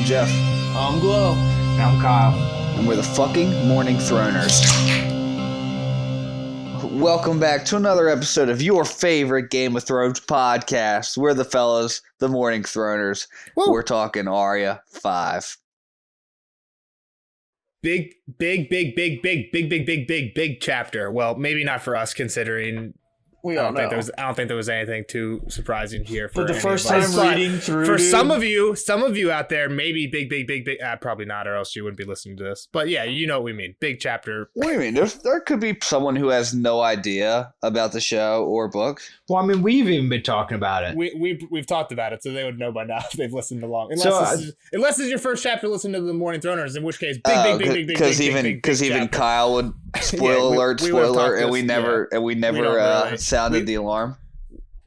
Jeff. I'm Glow. And I'm Kyle. And we're the fucking Morning Throners. Welcome back to another episode of your favorite Game of Thrones podcast. We're the fellas, the Morning Throners. Woo. We're talking Arya 5. Big chapter. Well, maybe not for us, considering I don't think there was anything too surprising here. For the first time reading through, for some of you out there, maybe big. Probably not, or else you wouldn't be listening to this. But yeah, you know what we mean. Big chapter. What do you mean? There could be someone who has no idea about the show or book. Well, I mean, we've even been talking about it. We've talked about it, so they would know by now if they've listened along. Unless this is your first chapter, listen to the Morning Throners. In which case, big. Because even Kyle would spoiler alert, and we never sounded the alarm.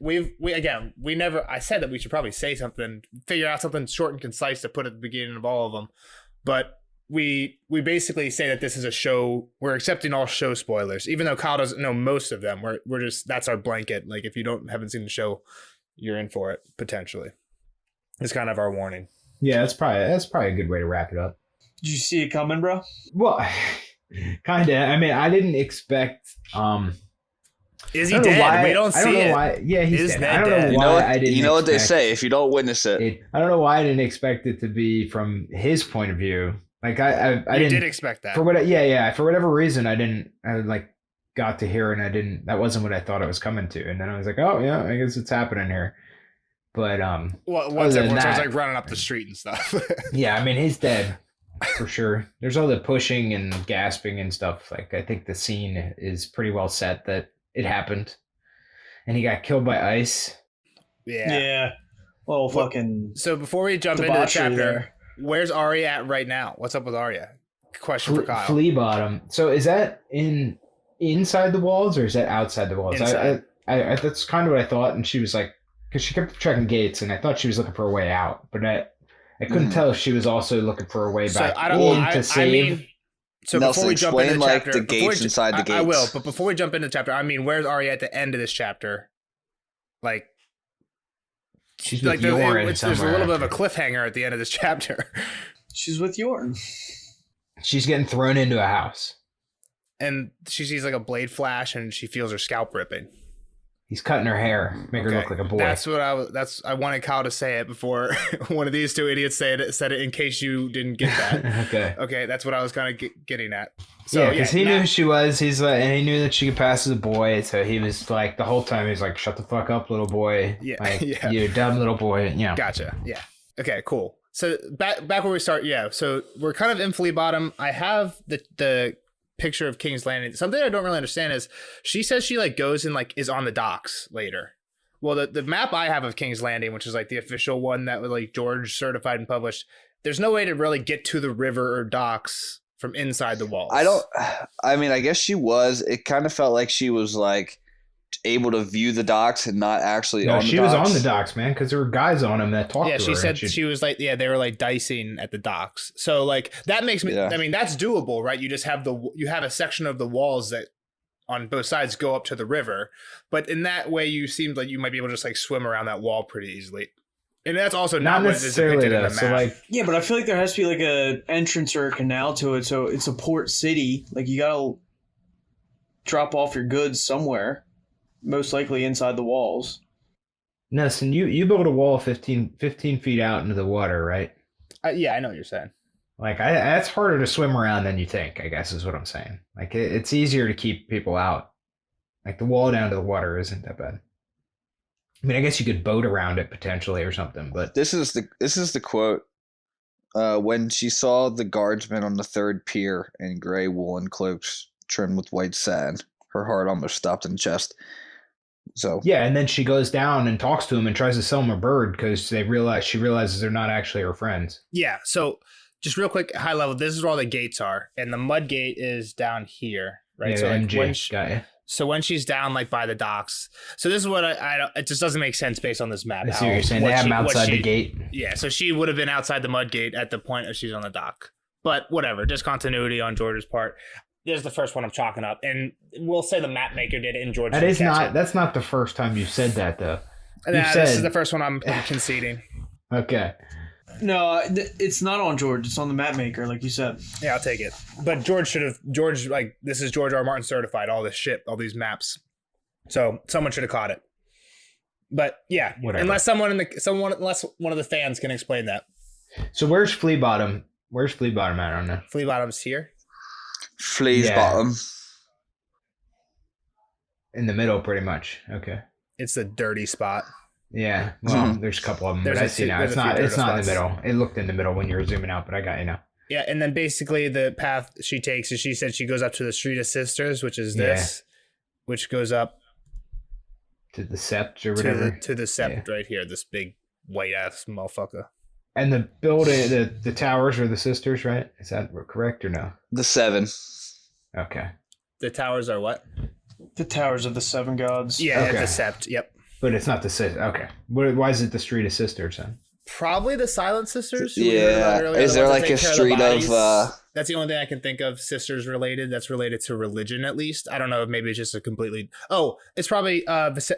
We never. I said that we should probably say something, figure out something short and concise to put at the beginning of all of them, but we basically say that this is a show. We're accepting all show spoilers, even though Kyle doesn't know most of them. We're just, that's our blanket. Like, if you haven't seen the show, you're in for it potentially. It's kind of our warning. Yeah, that's probably a good way to wrap it up. Did you see it coming, bro? Well, kind of. I mean, I didn't expect. Is he dead? We don't see it. Why, yeah, he's dead. I don't dead? know why I didn't. You know what they say: if you don't witness it, I don't know why I didn't expect it to be from his point of view. Like I didn't expect that. For whatever reason, I didn't. I got to hear, and I didn't. That wasn't what I thought it was coming to. And then I was like, oh yeah, I guess it's happening here. But once everyone starts like running up the street and stuff. Yeah, I mean, he's dead for sure. There's all the pushing and gasping and stuff. Like, I think the scene is pretty well set that it happened, and he got killed by ice. Yeah. Well, fucking. So before we jump into the chapter, where's Arya at right now? What's up with Arya? Question for Kyle. Flea bottom. So is that inside the walls or is that outside the walls? Inside. I that's kind of what I thought. And she was like, because she kept checking gates, and I thought she was looking for a way out, but I couldn't tell if she was also looking for a way back to save. So Nelson, before we jump into the chapter, the gates inside the gates. I will, but before we jump into the chapter, I mean, where's Arya at the end of this chapter? Like, she's with Yoren. There's a little bit of a cliffhanger at the end of this chapter. She's with Yoren. She's getting thrown into a house, and she sees like a blade flash, and she feels her scalp ripping. He's cutting her hair, make her look like a boy. I wanted Kyle to say it before one of these two idiots said it in case you didn't get that. Okay, that's what I was kind of getting at. So, because he knew who she was. He's like, and he knew that she could pass as a boy. So he was like, the whole time he was like, "Shut the fuck up, little boy! You dumb little boy!" Yeah, gotcha. Yeah. Okay, cool. So back where we start. Yeah. So we're kind of in Flea Bottom. I have the picture of King's Landing. Something I don't really understand is she says she like goes and like is on the docks later. Well, the map I have of King's Landing, which is like the official one that was like George certified and published, there's no way to really get to the river or docks from inside the walls. I guess she was. It kind of felt like she was like able to view the docks and not actually on the docks. She was on the docks, man, because there were guys on them that talked to her. Yeah, she said she was like, they were like dicing at the docks. So like that makes me, I mean, that's doable, right? You just have you have a section of the walls that on both sides go up to the river. But in that way, you seemed like you might be able to just like swim around that wall pretty easily. And that's also not what is depicted in the map. So like, yeah, but I feel like there has to be like a entrance or a canal to it. So it's a port city. Like, you gotta drop off your goods somewhere. Most likely inside the walls. Nelson, you build a wall 15 feet out into the water, right? Yeah, I know what you're saying. Like, that's harder to swim around than you think, I guess is what I'm saying. Like, it's easier to keep people out. Like, the wall down to the water isn't that bad. I mean, I guess you could boat around it potentially or something, but this is the quote. When she saw the guardsmen on the third pier in gray woolen cloaks trimmed with white satin, her heart almost stopped in the chest. So yeah, and then she goes down and talks to him and tries to sell him a bird because she realizes they're not actually her friends. Yeah, so just real quick, high level, this is where all the gates are, and the mud gate is down here, right? Yeah, so like MJ so when she's down like by the docks, so this is what I don't. It just doesn't make sense based on this map. I see what you're saying. They have him outside the gate. Yeah, so she would have been outside the mud gate at the point that she's on the dock. But whatever, discontinuity on George's part. This is the first one I'm chalking up, and we'll say the map maker did it in George. That's not the first time you've said that, though. This is the first one I'm conceding. Okay. No, it's not on George. It's on the map maker, like you said. Yeah, I'll take it. But George, like, this is George R. R. Martin certified, all this shit, all these maps. So someone should have caught it. But yeah, Whatever. unless one of the fans can explain that. So where's Flea Bottom? Where's Flea Bottom at on that? Flea Bottom's here. Flea's Yeah. bottom. In the middle, pretty much. Okay. It's the dirty spot. Yeah. Well, there's a couple of them, There's but I a see few- now. there's It's a few not. It's dirt not in the spots. middle. It looked in the middle when you were zooming out, but I got you now. Yeah, and then basically the path she takes is she said she goes up to the Street of Sisters, which is this, which goes up To the Sept or to whatever. the Sept right here, this big white ass motherfucker. And the building, the towers are the sisters, right? Is that correct or no? The 7. Okay. The towers are what? The Towers of the Seven Gods. Yeah, Okay. the Sept. Yep. But it's not the sisters. Okay. Why is it the Street of Sisters then? Probably the Silent Sisters. who we heard Yeah. about earlier, Is the there ones that like take a care of the street bodies. of That's the only thing I can think of sisters related. That's related to religion, at least. I don't know. Maybe it's just a completely. Oh, it's probably here's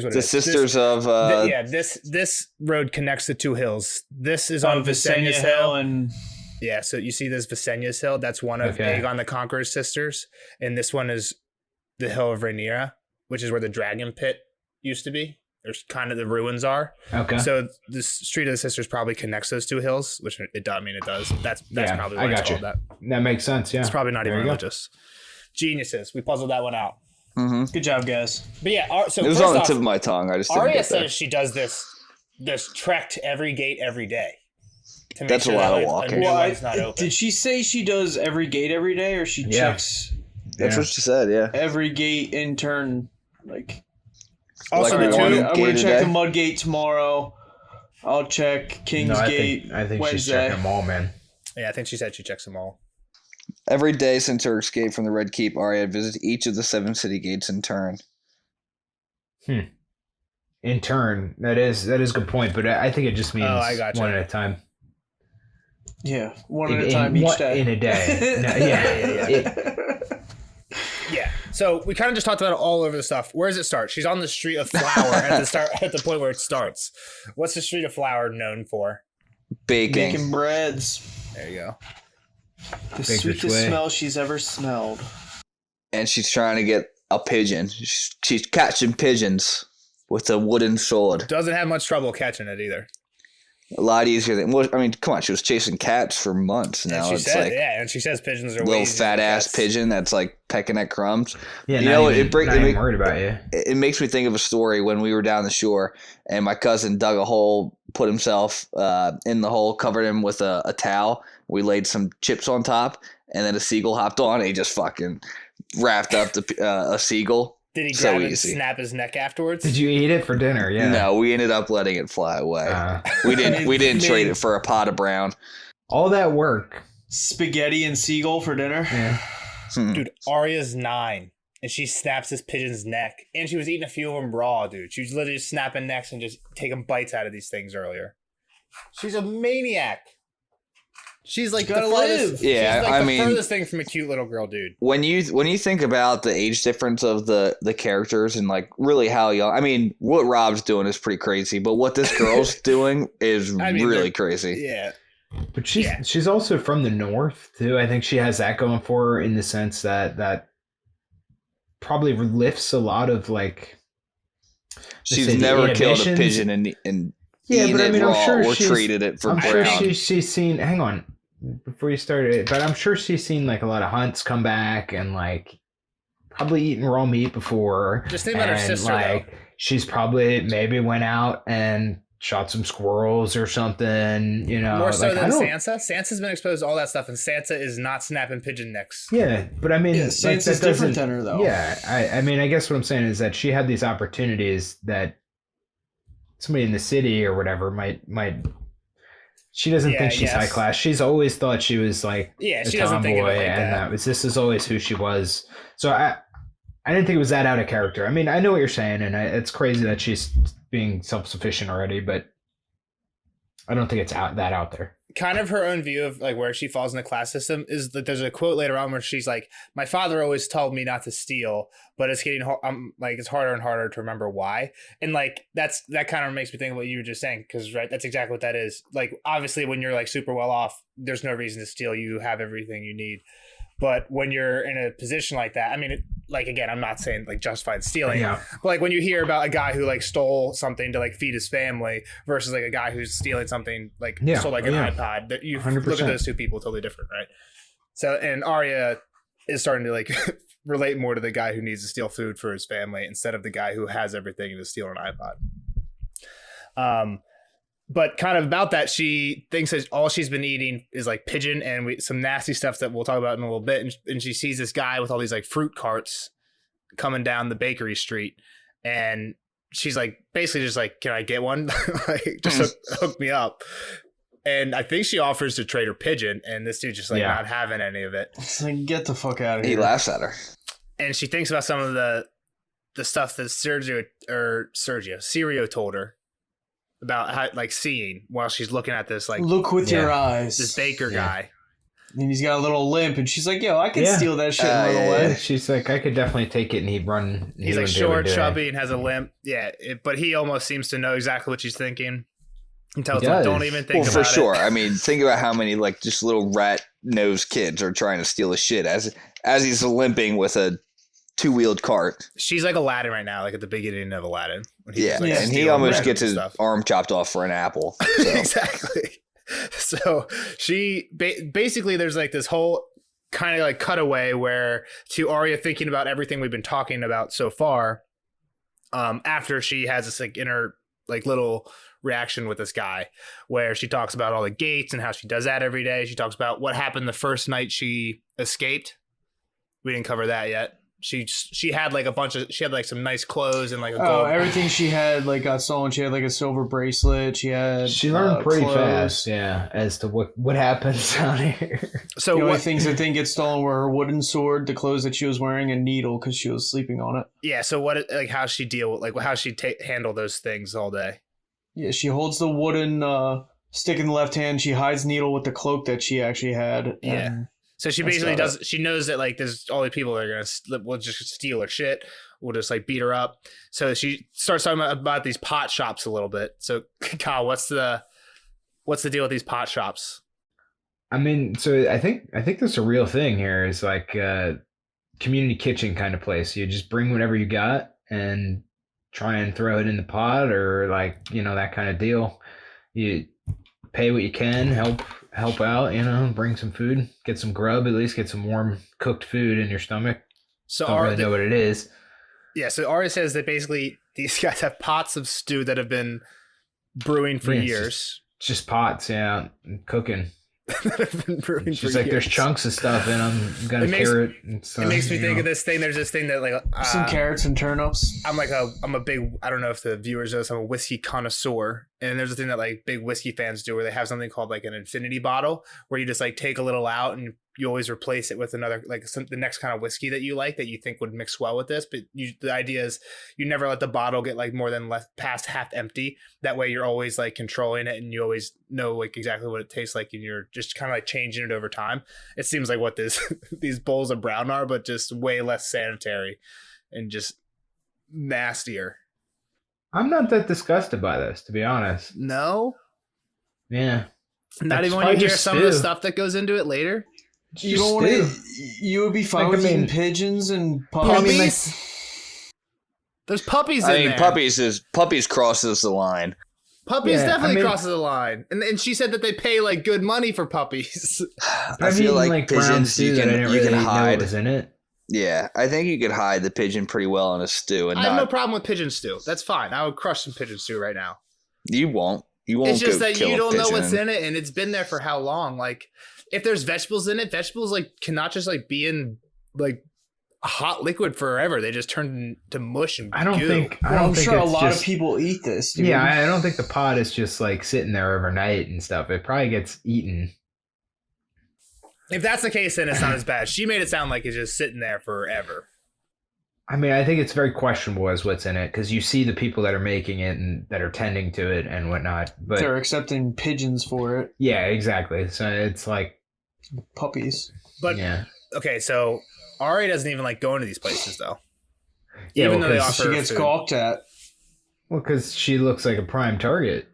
what it the is. sisters of This road connects the two hills. This is On on Visenya Visenya's Hill Hill. and Yeah, so you see this Visenya's Hill. That's one of Okay. Aegon the Conqueror's sisters, and this one is the Hill of Rhaenyra, which is where the dragon pit used to be. There's kind of the ruins are. Okay. So the Street of the Sisters probably connects those two hills, which it does. I mean, it does. That's Yeah, probably I why it's got you. called that. That makes sense. Yeah. It's probably not There even you go. religious. Geniuses. We puzzled that one out. good job, guys. But yeah, so it was first on the off, tip of my tongue. I just didn't Arya get there. says she does this trek to every gate every day. To make That's a sure lot that, of like, walking. a new Well, one's not open. did she say she does every gate every day, or she Yeah. checks That's what she said. Yeah. every gate in turn? Like, Also, like the one two. I'm gate gonna a check day? the Mud Gate tomorrow. I'll check King's No, Gate I think she's Wednesday. checking them all, man. Yeah, I think she said she checks them all. Every day since her escape from the Red Keep, Arya visits each of the 7 city gates in turn. In turn, that is a good point, but I think it just means I gotcha. one at a time. Yeah, one at a time each day. In a day. No, yeah. Yeah. So we kind of just talked about it all over the stuff. Where does it start? She's on the Street of Flour at the point where it starts. What's the Street of Flour known for? Baking. Baking breads. There you go. The Baker's sweetest way. smell she's ever smelled. And she's trying to get a pigeon. She's catching pigeons with a wooden sword. Doesn't have much trouble catching it either. A lot easier than. Well, I mean, come on. She was chasing cats for months And now. she It's said, like and she says pigeons are a little way easier fat than ass cats. pigeon that's like pecking at crumbs. Yeah, You not know, even, it break- not it even make- worried about you. It makes me think of a story when we were down the shore and my cousin dug a hole, put himself in the hole, covered him with a towel. We laid some chips on top, and then a seagull hopped on and he just fucking wrapped up a seagull. Did he So grab it and easy. snap his neck afterwards? Did you eat it for dinner? Yeah. No, we ended up letting it fly away. We didn't trade it for a pot of brown. All that work. Spaghetti and seagull for dinner. Yeah. Dude, Arya's 9, and she snaps this pigeon's neck. And she was eating a few of them raw, dude. She was literally just snapping necks and just taking bites out of these things earlier. She's a maniac. She's like the Gotta farthest, live. Yeah, she's like I the mean- furthest thing from a cute little girl, dude. When you think about the age difference of the characters and like really how young, I mean, what Rob's doing is pretty crazy, but what this girl's doing is I mean, really they're- crazy. Yeah. But she's Yeah. she's also from the north too. I think she has that going for her in the sense that probably lifts a lot of like. She's say the never killed a inhibitions. pigeon and Yeah, eaten but I it mean, raw I'm sure or she's- treated it for I'm brown. sure she's seen. Hang on, before you started, but I'm sure she's seen like a lot of hunts come back and like probably eaten raw meat before. Just think about her and, sister, like, she's probably maybe went out and shot some squirrels or something. You know, More so like, I than don't- Sansa. Sansa's been exposed to all that stuff, and Sansa is not snapping pigeon necks. Yeah, but I mean, Yeah, like, Sansa's that different doesn't- than her, though. Yeah, I mean, I guess what I'm saying is that she had these opportunities that somebody in the city or whatever might. She doesn't Yeah, think she's yes. high class. She's always thought she was like Yeah, a she doesn't think of tomboy, it like and that. this is always who she was. So I didn't think it was that out of character. I mean, I know what you're saying, and it's crazy that she's being self-sufficient already, but I don't think it's out there. Kind of her own view of like where she falls in the class system is that there's a quote later on where she's like, my father always told me not to steal, but it's getting like it's harder and harder to remember why. And like that kind of makes me think of what you were just saying, because right, that's exactly what that is. Like obviously when you're like super well off, there's no reason to steal. You have everything you need. But when you're in a position like that, I mean, like, again, I'm not saying like justified stealing, but like when you hear about a guy who like stole something to like feed his family versus like a guy who's stealing something like stole like an iPod, that you 100%. look at those two people totally different, right? So, and Arya is starting to like relate more to the guy who needs to steal food for his family instead of the guy who has everything and is stealing an iPod. But kind of about that, she thinks that all she's been eating is like pigeon and some nasty stuff that we'll talk about in a little bit. And she sees this guy with all these like fruit carts coming down the bakery street. And she's like, basically just like, can I get one? Like, just hook me up. And I think she offers to trade her pigeon. And this dude just like not having any of it. It's like, get the fuck out of here. He laughs at her. And she thinks about some of the stuff that Sirio told her about how, like, seeing while she's looking at this, like, look with your eyes. This baker guy. And he's got a little limp, and she's like, yo, I can steal that shit and run away. She's like, I could definitely take it, and he'd run. He's like short, chubby, and has a limp. Yeah, but he almost seems to know exactly what she's thinking. And tells him, don't even think about it. Well, for sure. I mean, think about how many, like, just little rat-nosed kids are trying to steal his shit as he's limping with a two-wheeled cart. She's like Aladdin right now, like at the beginning of Aladdin. When he was, like, and he almost gets his arm chopped off for an apple. So. Exactly. So she basically there's like this whole kind of like cutaway where to Arya thinking about everything we've been talking about so far. After she has this like inner like little reaction with this guy where she talks about all the gates and how she does that every day. She talks about what happened the first night she escaped. We didn't cover that yet. She had like she had like some nice clothes and like a gold. Everything she had like got stolen. She had like a silver bracelet. She learned pretty fast, as to what happens out here. So the only things that didn't get stolen were her wooden sword, the clothes that she was wearing, and needle because she was sleeping on it. Yeah. So how she deal with how she handle those things all day? Yeah, she holds the wooden stick in the left hand. She hides needle with the cloak that she actually had. Yeah. So she basically she knows that like there's all these people that are will just steal her shit. We'll just like beat her up. So she starts talking about these pot shops a little bit. So Kyle, what's the deal with these pot shops? I mean, so I think that's a real thing here. Is like a community kitchen kind of place. You just bring whatever you got and try and throw it in the pot, or like that kind of deal. You pay what you can, help out, bring some food, get some grub, at least get some warm cooked food in your stomach. So don't really know what it is. Yeah, so Arya says that basically these guys have pots of stew that have been brewing for years. Just pots, cooking. That have been brewing She's for like, years. There's chunks of stuff in them. You got a carrot. And stuff, it makes me think of this thing. There's this thing that like some carrots and turnips. I'm a big, I don't know if the viewers know this, I'm a whiskey connoisseur. And there's a thing that like big whiskey fans do where they have something called like an infinity bottle where you just like take a little out and you always replace it with another, like the next kind of whiskey that you like that you think would mix well with this. But the idea is you never let the bottle get like more than past half empty. That way you're always like controlling it and you always know like exactly what it tastes like and you're just kind of like changing it over time. It seems like what these bowls of brown are, but just way less sanitary and just nastier. I'm not that disgusted by this, to be honest. No? Yeah. Not even when you hear some of the stuff that goes into it later? You don't want to. You would be fine with eating pigeons and puppies. There's puppies in there. Puppies crosses the line. Puppies definitely crosses the line, and she said that they pay like good money for puppies. I feel like pigeons you can hide. In it. Yeah, I think you could hide the pigeon pretty well in a stew. And I have no problem with pigeon stew. That's fine. I would crush some pigeon stew right now. You won't. You won't. It's just that you don't know what's in it, and it's been there for how long. Like, if there's vegetables in it, vegetables like cannot just like be in like a hot liquid forever. They just turn to mush and goo. I'm sure a lot of people eat this. Dude. Yeah, I don't think the pot is just like sitting there overnight and stuff. It probably gets eaten. If that's the case, then it's not as bad. She made it sound like it's just sitting there forever. I mean, I think it's very questionable as what's in it because you see the people that are making it and that are tending to it and whatnot. But They're accepting pigeons for it. yeah, exactly. So it's like, Puppies. But yeah. okay, so Arya doesn't even like going to these places though. Yeah, Even well, though they 'cause offer She her gets food. gawked at. Well, because she looks like a prime target.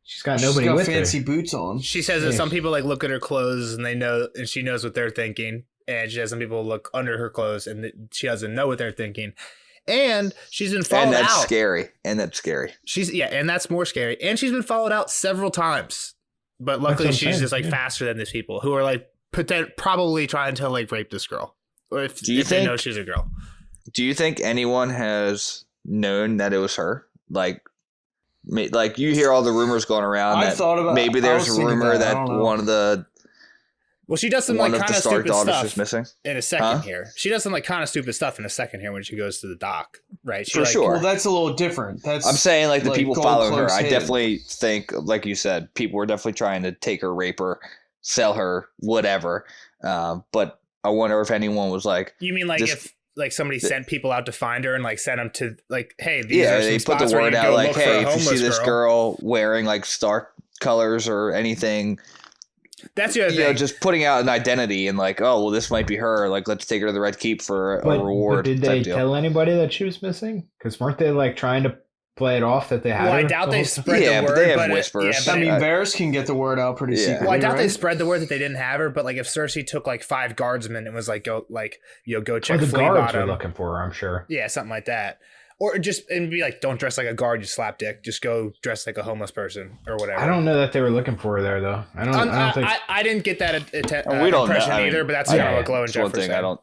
She's got She's nobody got with fancy her. boots on. She says that Yeah. some people like look at her clothes and they know, and she knows what they're thinking. And she has some people look under her clothes and she doesn't know what they're thinking. And she's been followed And that's out. scary. And that's scary. And that's more scary. And she's been followed out several times. But luckily, what I'm she's saying, just like yeah. faster than these people who are like probably trying to like rape this girl, or if Do you they think- know she's a girl. Do you think anyone has known that it was her? Like you hear all the rumors going around I that thought about- maybe I there's was a thinking rumor that. I that don't know. one of the Well, she does some like one of kind the of Stark stupid daughters stuff is missing. in a second Huh? here. She does some like kind of stupid stuff in a second here when she goes to the dock, right? She, For like, sure. Well, that's a little different. That's I'm saying like the like, people gold following her. cloaks I hidden. definitely think, like you said, people were definitely trying to take her, rape her, sell her, whatever. But I wonder if anyone was like, You mean like This- if like somebody sent people out to find her and like sent them to like, hey, these yeah, are some they put spots the where word you out go like, look for hey, a if you see homeless this girl wearing like Stark colors or anything, That's the other you know, thing. just putting out an identity and like, oh, well, this might be her. Like, let's take her to the Red Keep for a But reward. did type they deal. tell anybody that she was missing? Because weren't they like trying to play it off that they had Well, her? I doubt the they whole time? spread Yeah, the but word. they have but whispers. yeah, I but mean, I- Varys can get the word out pretty Yeah. secretly. well, I doubt they right? spread the word that they didn't have her. But like, if Cersei took like 5 guardsmen and was like, go Or check the Flea guards were Bottom, looking for her, I'm sure. yeah, something like that, or just and be like, don't dress like a guard, you slapdick. Just go dress like a homeless person or whatever. I don't know that they were looking for her there, though. I don't think. I didn't get that We don't impression know. I mean, either, but that's I- kind of yeah, what Glow and That's one Jeffrey thing said. I don't.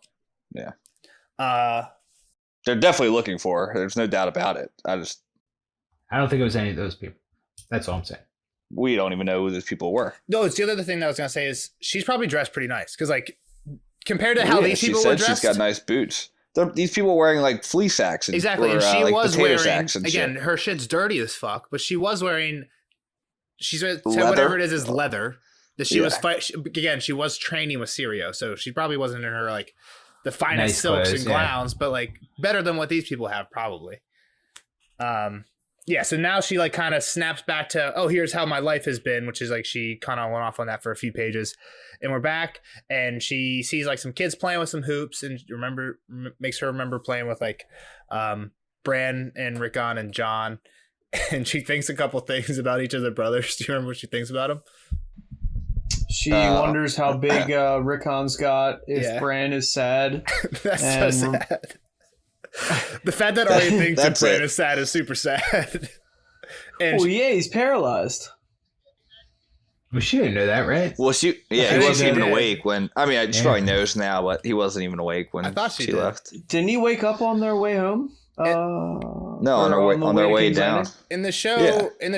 Uh, They're definitely looking for her. There's no doubt about it. I don't think it was any of those people. That's all I'm saying. We don't even know who those people were. no, it's the other thing that I was gonna say is she's probably dressed pretty nice because like compared to how Yeah, these she people said were dressed, she's got nice boots. These people wearing like flea sacks. And, exactly, or, and she like was potato wearing sacks and again. shit. Her shit's dirty as fuck, but she was wearing. She's said Leather? whatever it is leather. That she was Yeah. again. She was training with Sirio, so she probably wasn't in her like the finest Nice silks clothes, and yeah. gowns, but like better than what these people have probably. Yeah. So now she like kind of snaps back to, oh, here's how my life has been, which is like she kind of went off on that for a few pages, and we're back, and she sees like some kids playing with some hoops, and makes her remember playing with like Bran and Rickon and John. And she thinks a couple things about each of their brothers. Do you remember what she thinks about them? She wonders how big Rickon's got, if Yeah. Bran is sad. That's And so we're- sad. The fact that Arya thinks that That's Bran it. is sad is super sad. And Oh, yeah, he's paralyzed. Well, she didn't know that, right? Well, he I wasn't think even she did. awake when. I mean, she Yeah. probably knows now, but he wasn't even awake when I thought she did. left. Didn't he wake up on their way home? No, on or their to way King's down. Landing? in the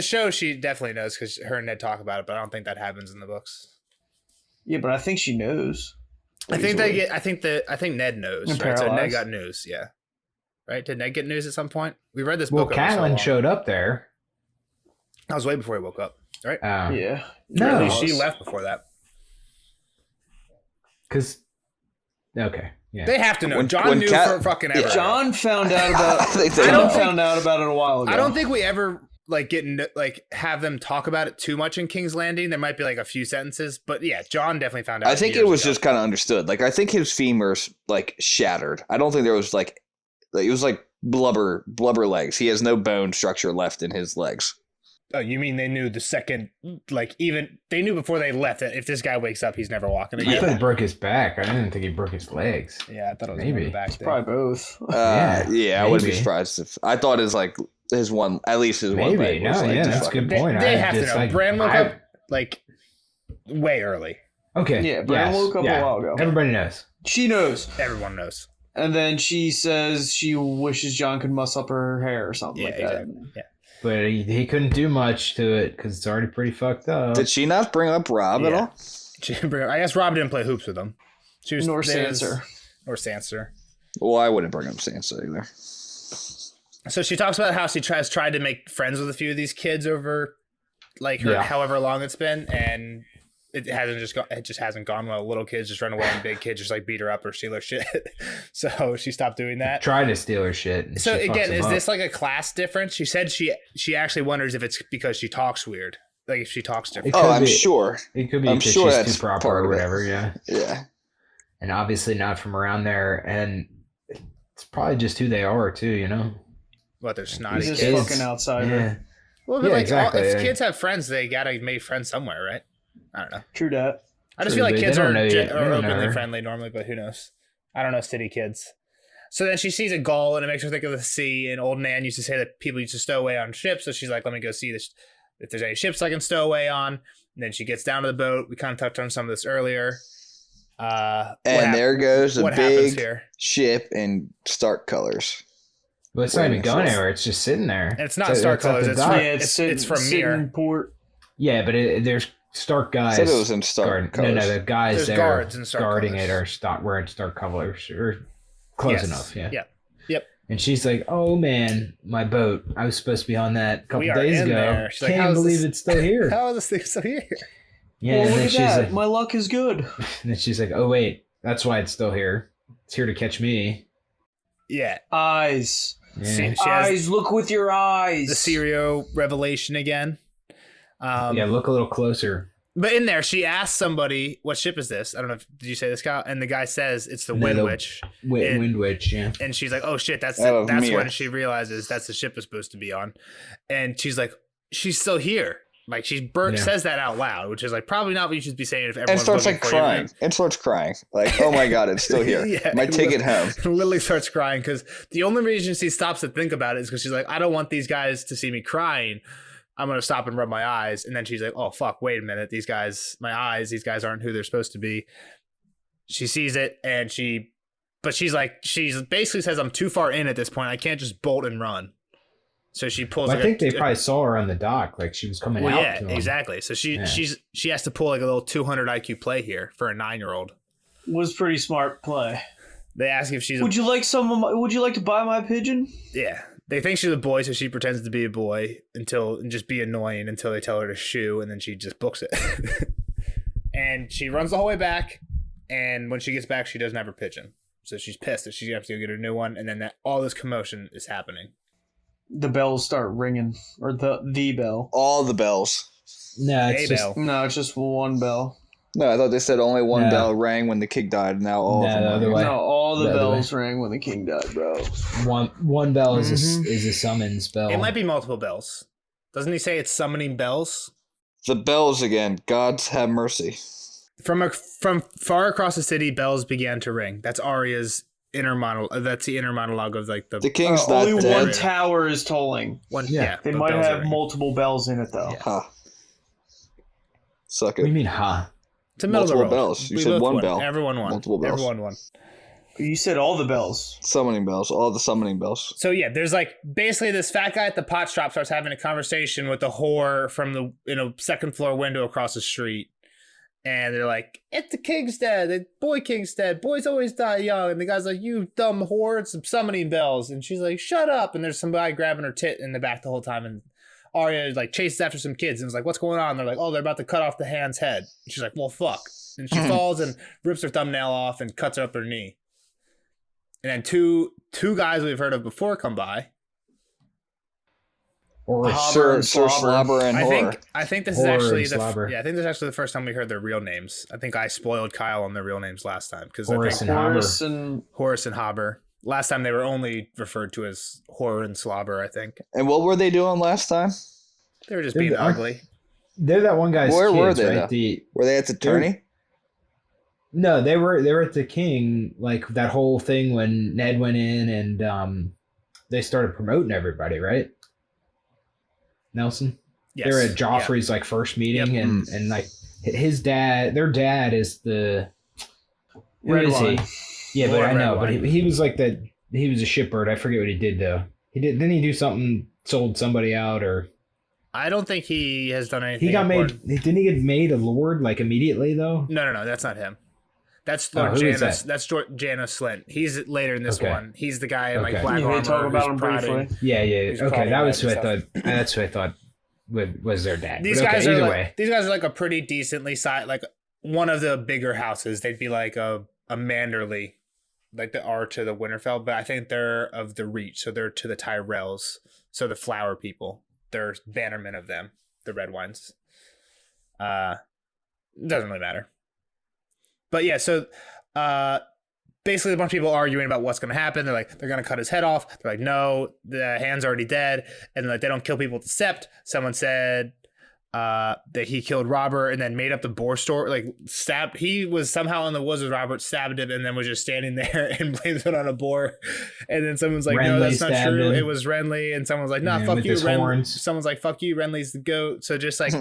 show, Yeah. she definitely knows because her and Ned talk about it, but I don't think that happens in the books. Yeah, but I think she knows. I think they get. I think Ned knows. And Right? So Ned paralyzed. got news. Yeah. Right? Did Ned get news at some point? We read this Well, book. over so Catelyn long. showed up there. That was way before he woke up. Right? Yeah. No. At least she left before that. Because. Okay. Yeah. They have to know. When- John when knew Cat- for fucking Yeah. ever. John found out about. I think they I don't know. think- found out about it a while ago. I don't think we ever like have them talk about it too much in King's Landing. There might be like a few sentences, but yeah, John definitely found out. I think it years was ago. just kind of understood. Like I think his femurs like shattered. I don't think there was like it was like blubber legs. He has no bone structure left in his legs. Oh, you mean they knew the second, like even they knew before they left that if this guy wakes up, he's never walking I thought again. he broke his back. I didn't think he broke his legs. Yeah, I thought it was Maybe. more the back thing. Probably both. Yeah, I wouldn't be maybe. surprised if I thought his like his one at least his one Maybe. leg No, was like yeah, just that's a fucking- good point. They I have to just, know. like, Bran woke I- up like way early. Okay. Yeah, Bran yes, woke up a yeah. while ago. Everybody knows. She knows. Everyone knows. And then she says she wishes John could muss up her hair or something Yeah, like that. exactly. Yeah. But he couldn't do much to it because it's already pretty fucked up. Did she not bring up Rob at Yeah. all? She didn't bring- I guess Rob didn't play hoops with them. She was Nor they was- Sansa. Or Sansa. Well, I wouldn't bring up Sansa either. So she talks about how she has tried to make friends with a few of these kids over like her Yeah. however long it's been, and it just hasn't gone well. Little kids just run away and big kids just like beat her up or steal her shit. So she stopped doing that. Try to steal her shit. And So she fucks again, them is up. this like a class difference? She said she actually wonders if it's because she talks weird, like if she talks different. It could I'm be- sure. It could be I'm because sure she's that's too proper part or of it. whatever, yeah. Yeah. And obviously not from around there. And it's probably just who they are, too, you know? What, they're snotty He's kids? just fucking outsider. Yeah. Well, but Yeah, like exactly. if kids have friends, they gotta make friends somewhere, right? I don't know. True that. I just True, feel like but kids they are, don't know yet. They are don't know openly her. friendly normally, but who knows? I don't know city kids. So then she sees a gull, and it makes her think of the sea. And old Nan used to say that people used to stow away on ships, so she's like, "Let me go see this if there's any ships I can stow away on." And then she gets down to the boat. We kind of touched on some of this earlier. And there goes a what happens big here? ship in Stark colors. But it's not even Waiting going for- anywhere. It's just sitting there. And it's not So Stark it's at colors. the It's dock. from, Yeah, it's from sitting Mir. port. Yeah, but there's Stark guys. Said it was in Stark guarding. No, colors. the guys There's there guards in Stark guarding colors. it are wearing Stark colors or close Yes. enough. Yeah. Yep. Yep. And she's like, "Oh man, my boat. I was supposed to be on that a couple We are days in ago. there." She's like, Can't "How's believe this- it's still here." How is this thing still here? Yeah, Well, and look then at she's that. like, My luck is good. and then she's like, "Oh wait, that's why it's still here. It's here to catch me." Yeah. Eyes. Yeah. See, she has Eyes. Look with your eyes. the Sirio revelation again. Yeah, look a little closer. But in there, she asked somebody, "What ship is this?" I don't know. Did you say this, Kyle? And the guy says it's the No, Wind the- Witch. Wind Witch, yeah. And she's like, "Oh shit, that's Out of that's Mir. when she realizes that's the ship is supposed to be on." And she's like, "She's still here." Like Yeah. says that out loud, which is like probably not what you should be saying if everyone's And starts looking like for you, crying. right? And starts crying. Like, oh my god, it's still here. Yeah. My ticket home. Lily starts crying because the only reason she stops to think about it is because she's like, I don't want these guys to see me crying. I'm gonna stop and rub my eyes. And then she's like, oh fuck, wait a minute, these guys aren't who they're supposed to be. She sees it and she's basically says, I'm too far in at this point. I can't just bolt and run. So she pulls. Well, I like think they probably saw her on the dock, like she was coming Well, out yeah, to him. exactly. So she Yeah. has to pull like a little 200 IQ play here for a 9-year-old. Was pretty smart play. They ask if she's Would you like would you like to buy my pigeon? Yeah. They think she's a boy, so she pretends to be a boy and just be annoying until they tell her to shoo, and then she just books it. And she runs the whole way back, and when she gets back, she doesn't have her pigeon. So she's pissed that she's gonna have to go get a new one, and then all this commotion is happening. The bells start ringing, or the bell. All the bells. No, it's Hey, just Belle. No, it's just one bell. No, I thought they said only one No. bell rang when the king died. Now all No, of them. the are other ringing. way. No, all the The other bells rang when the king died, bro. one bell is Mhm. a summons bell. It might be multiple bells. Doesn't he say it's summoning bells? The bells again. God's have mercy. From far across the city, bells began to ring. That's Arya's inner monologue. That's the inner monologue of like The king's not Only dead. one tower is tolling. one. Yeah. Yeah, They but might bells are have ringing. multiple bells in it, though. Yeah. Huh. Suck What do you it. mean, huh? It's a middle of the road. Multiple bells. You We said both one won. bell. Everyone won. Multiple bells. Everyone won. You said all the bells. Summoning bells. All the summoning bells. So yeah, there's like basically this fat guy at the pot shop starts having a conversation with the whore from the second floor window across the street, and they're like, "It's the king's dead. The boy king's dead. Boys always die young." And the guy's like, "You dumb whore! It's some summoning bells." And she's like, "Shut up!" And there's some guy grabbing her tit in the back the whole time, and Arya like chases after some kids and is like, "What's going on?" And they're like, "Oh, they're about to cut off the hand's head." And she's like, "Well, fuck!" And she falls and rips her thumbnail off and cuts her up her knee. And then two guys we've heard of before come by. Or Hobber and Sir Slobber. Slobber and Whore. I think this is Horror actually and slobber. I think this is actually the first time we heard their real names. I think I spoiled Kyle on their real names last time because Horace I think and Hobber. Horace and Horace and Hobber. Last time they were only referred to as Horror and Slobber. I think And what were they doing last time? they were just They're being the- ugly. They're that one guy's Where kids, were they, right? though? Were they at the tourney? No, they were at the King, like that whole thing when Ned went in and they started promoting everybody, right? Nelson? Yes. They were at Joffrey's like first meeting Yep. and like his dad, their dad is the who Red is Wine. he? Yeah, but Lord I know, but Redwine. he was like that. He was a shipbird. I forget what he did though. Didn't he do something? Sold somebody out or I don't think he has done anything. he got important. made? Didn't he get made a lord like immediately though? No, that's not him. That's Oh, Lord who is Janos. that? That's Janos Slint. He's later in this Okay. one. He's the guy in like Okay. black Yeah, armor. they talk about who's him prodding. briefly. Yeah. He's Okay, prodding that was who I and thought. That's who I thought was their dad. These But guys either are way. like, these guys are like a pretty decently sized, like one of the bigger houses. They'd be like a Manderley, like the are to the Winterfell, but I think they're of the Reach, so they're to the Tyrells, so the Flower people. They're bannermen of them, the Red Ones. Doesn't really matter. But yeah, so basically a bunch of people arguing about what's going to happen. They're like, they're going to cut his head off. They're like, no, the hand's already dead. And like, they don't kill people with the sept. Someone said that he killed Robert and then made up the boar story, like stabbed. He was somehow in the woods with Robert, stabbed him, and then was just standing there and blames it on a boar. And then someone's like, no, that's not true. It was Renly. And someone's like, nah, fuck you, Renly. Someone's like, fuck you, Renly's the goat. So just like,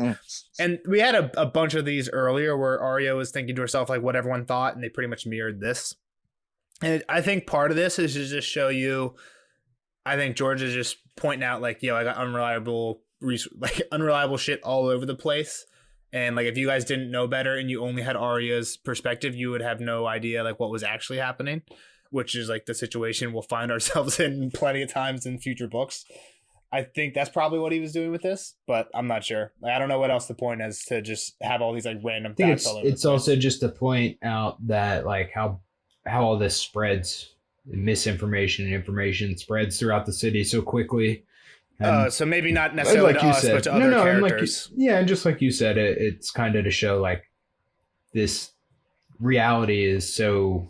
and we had a bunch of these earlier where Arya was thinking to herself, like, what everyone thought, and they pretty much mirrored this. And I think part of this is to just show you, I think George is just pointing out, like, yo, I got unreliable shit all over the place. And like, if you guys didn't know better and you only had Arya's perspective, you would have no idea like what was actually happening, which is like the situation we'll find ourselves in plenty of times in future books. I think that's probably what he was doing with this, but I'm not sure. Like, I don't know what else the point is to just have all these like random facts all over it's also just to point out that like how all this spreads, misinformation and information spreads throughout the city so quickly. So maybe not necessarily to us, but to other characters. And just like you said, it's kind of to show like this reality is so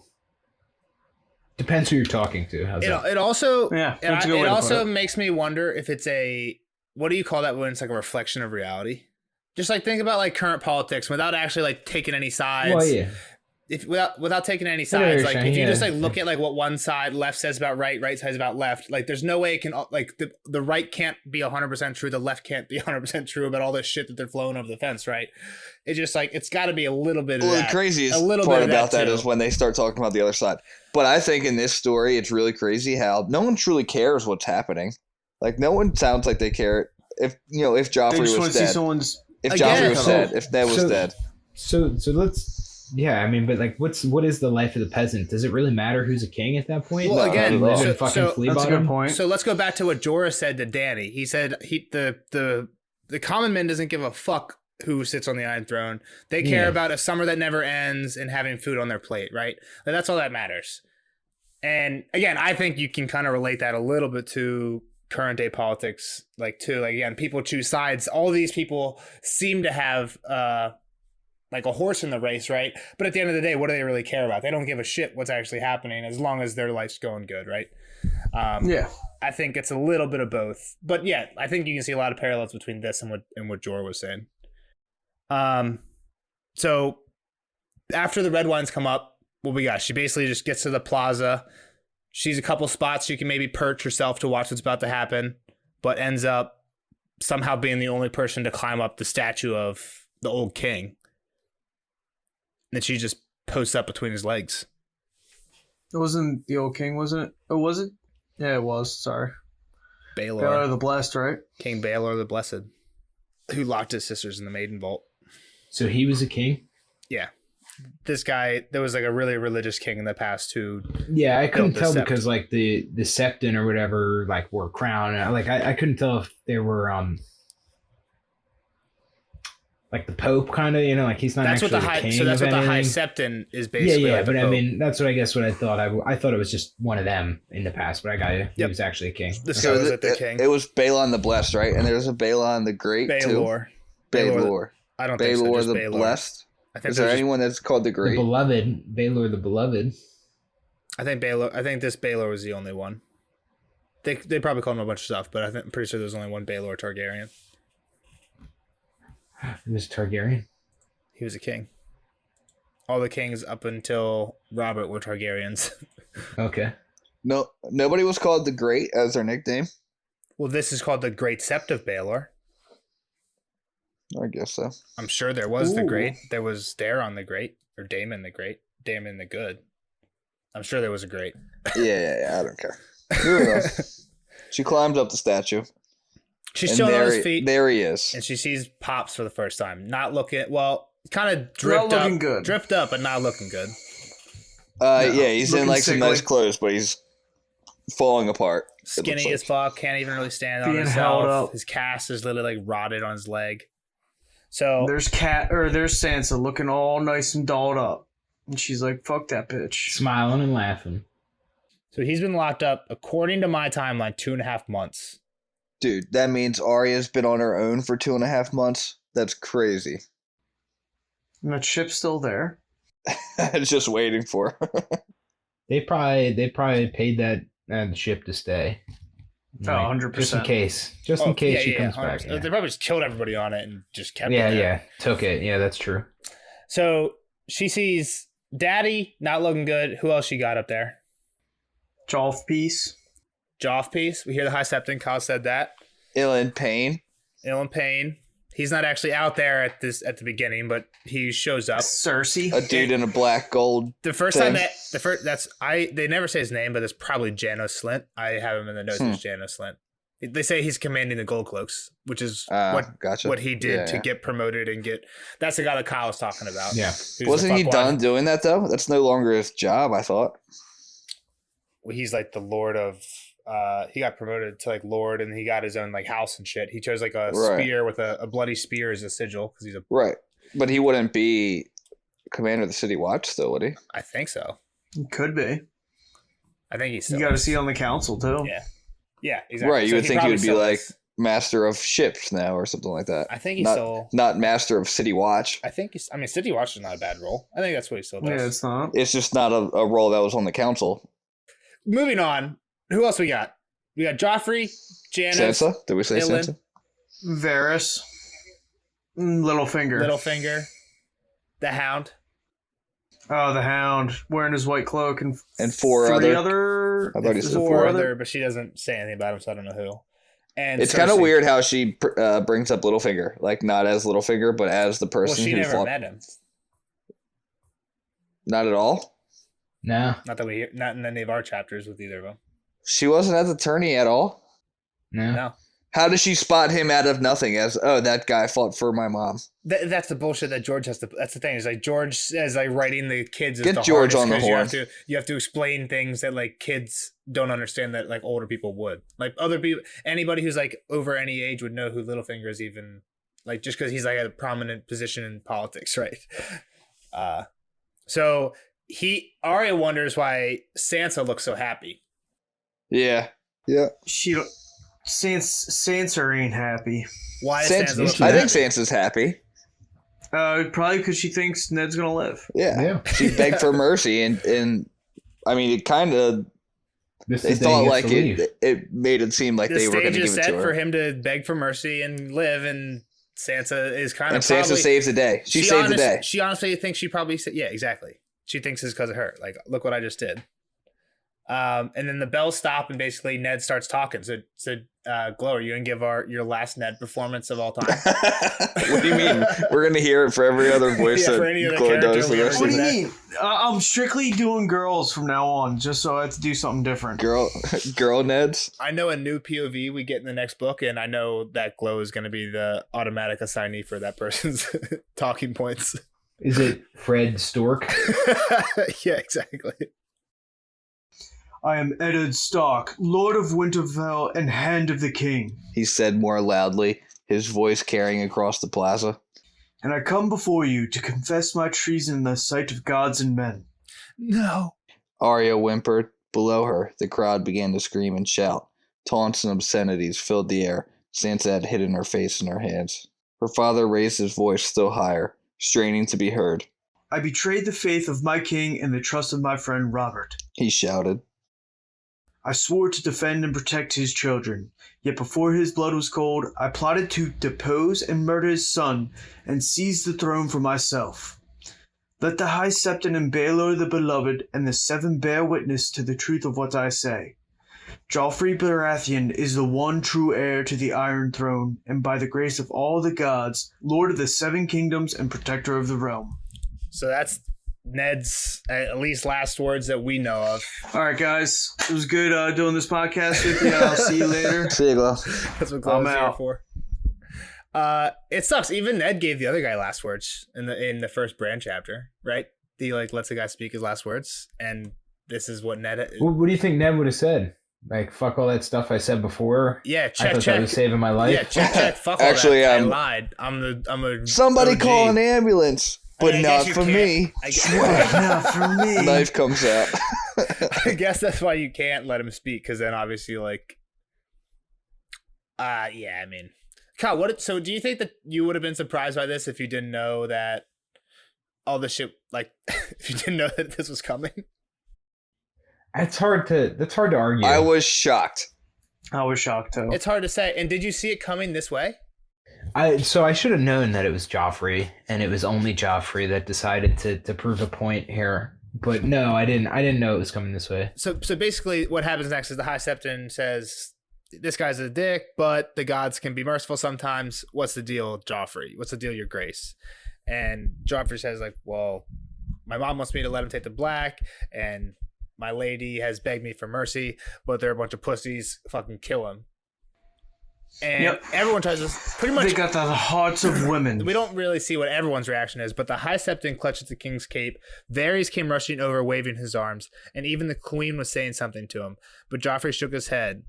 depends who you're talking to. It also it also makes me wonder if it's what do you call that when it's like a reflection of reality? Just like think about like current politics without actually like taking any sides. Well, yeah. If without taking any sides, like if you just like look at like what one side left says about right says about left, like there's no way it can like the right can't be 100% true, the left can't be 100% true about all this shit that they're flowing over the fence, right? It's just like it's got to be a little bit of that. The craziest part about that is when they start talking about the other side. But I think in this story, it's really crazy how no one truly cares what's happening. Like no one sounds like they care. If Joffrey was dead, if Joffrey was dead, if Ned was dead. So let's. Yeah, I mean, but like, what is the life of the peasant? Does it really matter who's a king at that point? Well, again, that's a good point. So let's go back to what Jorah said to Dany. He said the common man doesn't give a fuck who sits on the Iron Throne. They care about a summer that never ends and having food on their plate, right? Like, that's all that matters. And again, I think you can kind of relate that a little bit to current day politics, like again, people choose sides. All these people seem to have like a horse in the race, right? But at the end of the day, what do they really care about? They don't give a shit what's actually happening as long as their life's going good, right? I think it's a little bit of both. But yeah, I think you can see a lot of parallels between this and what Jorah was saying. So after the red wines come up, what we got? She basically just gets to the plaza. She's a couple spots she can maybe perch herself to watch what's about to happen, but ends up somehow being the only person to climb up the statue of the old king. That she just posts up between his legs. It wasn't the old king, wasn't it? Oh, was it? Yeah, it was. Sorry. Baelor the Blessed, right? King Baelor the Blessed, who locked his sisters in the Maiden Vault. So he was a king? Yeah. This guy, there was like a really religious king in the past who... Yeah, I couldn't tell because like the septon or whatever like wore a crown. Like I couldn't tell if they were... like the Pope, kind of, like he's not actually the king. So that's what the High Septon is basically. Yeah, like but I mean, that's what I thought. I thought it was just one of them in the past, but I got you. He was actually a king. This guy was the king. It was Balon the Blessed, right? And there's a Balon the Great Baelor. too. Baelor. I don't think so. Baelor the Blessed. Is there anyone that's called the Great? The Beloved. Baelor the Beloved. I think this Baelor was the only one. They probably called him a bunch of stuff, but I'm pretty sure there's only one Baelor Targaryen. He was Targaryen. He was a king. All the kings up until Robert were Targaryens. Okay. No, nobody was called the Great as their nickname. Well, this is called the Great Sept of Baelor. I guess so. I'm sure there was the Great. There was Daeron the Great, or Daemon the Great, Daemon the Good. I'm sure there was a Great. Yeah. I don't care. Who knows? She climbs up the statue. She's still on his feet. There he is. And she sees Pops for the first time. Not looking, well, kind of dripped up. Good. Dripped up, but not looking good. Yeah, he's in like some nice clothes, but he's falling apart. Skinny as fuck, can't even really stand on Being himself. held up. His cast is literally like rotted on his leg. So There's Sansa looking all nice and dolled up. And she's like, fuck that bitch. Smiling and laughing. So he's been locked up, according to my timeline, 2.5 months. Dude, that means Arya's been on her own for 2.5 months. That's crazy. And that ship's still there. It's just waiting for her. They probably paid that ship to stay. Oh, 100%. Just in case. Just in case she comes back. 100%. Yeah. They probably just killed everybody on it and just kept it Yeah, there. yeah. Took it. Yeah, that's true. So she sees Daddy not looking good. Who else she got up there? Jolf piece. Joff piece. We hear the High Septon. Kyle said that. Ill in pain. Ill in pain. He's not actually out there at the beginning, but he shows up. Cersei. A dude in a black gold. The first thing. time they never say his name, but it's probably Janos Slint. I have him in the notes as Janos Slint. They say he's commanding the Gold Cloaks, which is Gotcha. what he did to Yeah. get promoted and get. That's the guy that Kyle was talking about. Yeah. Who's Wasn't the he fuckwad. done doing that though? That's no longer his job, I thought. Well, he's like the Lord of. He got promoted to like Lord, and he got his own like house and shit. He chose like a Right. spear with a bloody spear as a sigil because he's a. Right. But he wouldn't be commander of the city watch still, would he? I think so. Could be. I think he's. Still You got to see on the council, too. Yeah. Yeah, exactly. Right, you So would think he probably would be still like is. master of ships now or something like that. I think he's not, still. not master of city watch. I think he's. I mean, City Watch is not a bad role. I think that's what he still does. Yeah, it's not. It's just not a role that was on the council. Moving on. Who else we got? We got Joffrey, Janos, Sansa? Did we say Dylan. Sansa? Varys. Littlefinger. Littlefinger, the Hound. Oh, the Hound wearing his white cloak and Four three other. I thought he Is said it Four four other, but she doesn't say anything about him, so I don't know who. And It's kind of Cersei. weird how she brings up Littlefinger, like not as Littlefinger, but as the Well, person she who never fought. met him. Not at all. No. Not in any of our chapters with either of them. She wasn't at the tourney at all. No. No. How does she spot him out of nothing as, oh, that guy fought for my mom? That's the bullshit that George has to. That's the thing. Is like George says like writing the kids. Is Get the George hardest on the 'cause horn. You have to explain things that like kids don't understand that like older people would. Like other people, anybody who's like over any age would know who Littlefinger is. Even like just because he's like a prominent position in politics, right? So Arya wonders why Sansa looks so happy. Yeah. Yeah. Sansa ain't happy. Why is Sansa look so I think happy? Sansa's happy. Probably because she thinks Ned's gonna live. Yeah. Yeah. She begged for mercy, and I mean, it kind of, This they is the day thought he like gets to leave. it made it seem like The they were going stage to is give it set to for her. him to beg for mercy and live, and Sansa is kind And of Sansa probably, saves the day. She saved the day. She honestly thinks she probably yeah, exactly. She thinks it's because of her. Like, look what I just did. And then the bells stop, and basically Ned starts talking. So Glow, are you gonna give your last Ned performance of all time? What do you mean? We're going to hear it for every other voice Yeah, that for any other Chloe does. character The we rest ever of What do the you mean? I'm strictly doing girls from now on, just so I have to do something different. girl Neds. I know a new POV we get in the next book, and I know that Glow is going to be the automatic assignee for that person's talking points. Is it Fred Stork? Yeah, exactly. I am Eddard Stark, Lord of Winterfell and Hand of the King, He said more loudly, his voice carrying across the plaza. and I come before you to confess my treason in the sight of gods and men. No. Arya whimpered. Below her, the crowd began to scream and shout. Taunts and obscenities filled the air. Sansa had hidden her face in her hands. Her father raised his voice still higher, straining to be heard. I betrayed the faith of my king and the trust of my friend Robert. He shouted. I swore to defend and protect his children, yet before his blood was cold, I plotted to depose and murder his son and seize the throne for myself. Let the High Septon and Baelor the Beloved and the Seven bear witness to the truth of what I say. Joffrey Baratheon is the one true heir to the Iron Throne, and by the grace of all the gods, Lord of the Seven Kingdoms and Protector of the Realm. So that's Ned's at least last words that we know of. All right, guys. It was good doing this podcast with you. I'll see you later. See you, Glow. That's what Glow's I'm here out. for. It sucks. Even Ned gave the other guy last words in the first Bran chapter, right? He like lets the guy speak his last words, and this is what Ned. What do you think Ned would have said? Like, fuck all that stuff I said before. Yeah, I check, thought that was saving my life. Yeah, check. Fuck all Actually, that. I lied. I'm a Somebody OG. call an ambulance, but I not guess you for can't. me. Not for me. Knife comes out. I guess that's why you can't let him speak, because then obviously, like, yeah. I mean, Kyle, so do you think that you would have been surprised by this if you didn't know that all this shit, like, if you didn't know that this was coming? That's hard to argue. I was shocked. I was shocked too. It's hard to say. And did you see it coming this way? So I should have known that it was Joffrey, and it was only Joffrey that decided to prove a point here. But no, I didn't know it was coming this way. So basically, what happens next is the High Septon says, "This guy's a dick, but the gods can be merciful sometimes. What's the deal, Joffrey? What's the deal, Your Grace?" And Joffrey says, like, "Well, my mom wants me to let him take the black, and my lady has begged me for mercy, but they're a bunch of pussies. Fucking kill him." And everyone tries to pretty much. They got the hearts of women. We don't really see what everyone's reaction is, but the High Septon clutches the king's cape. Varys came rushing over, waving his arms, and even the queen was saying something to him. But Joffrey shook his head.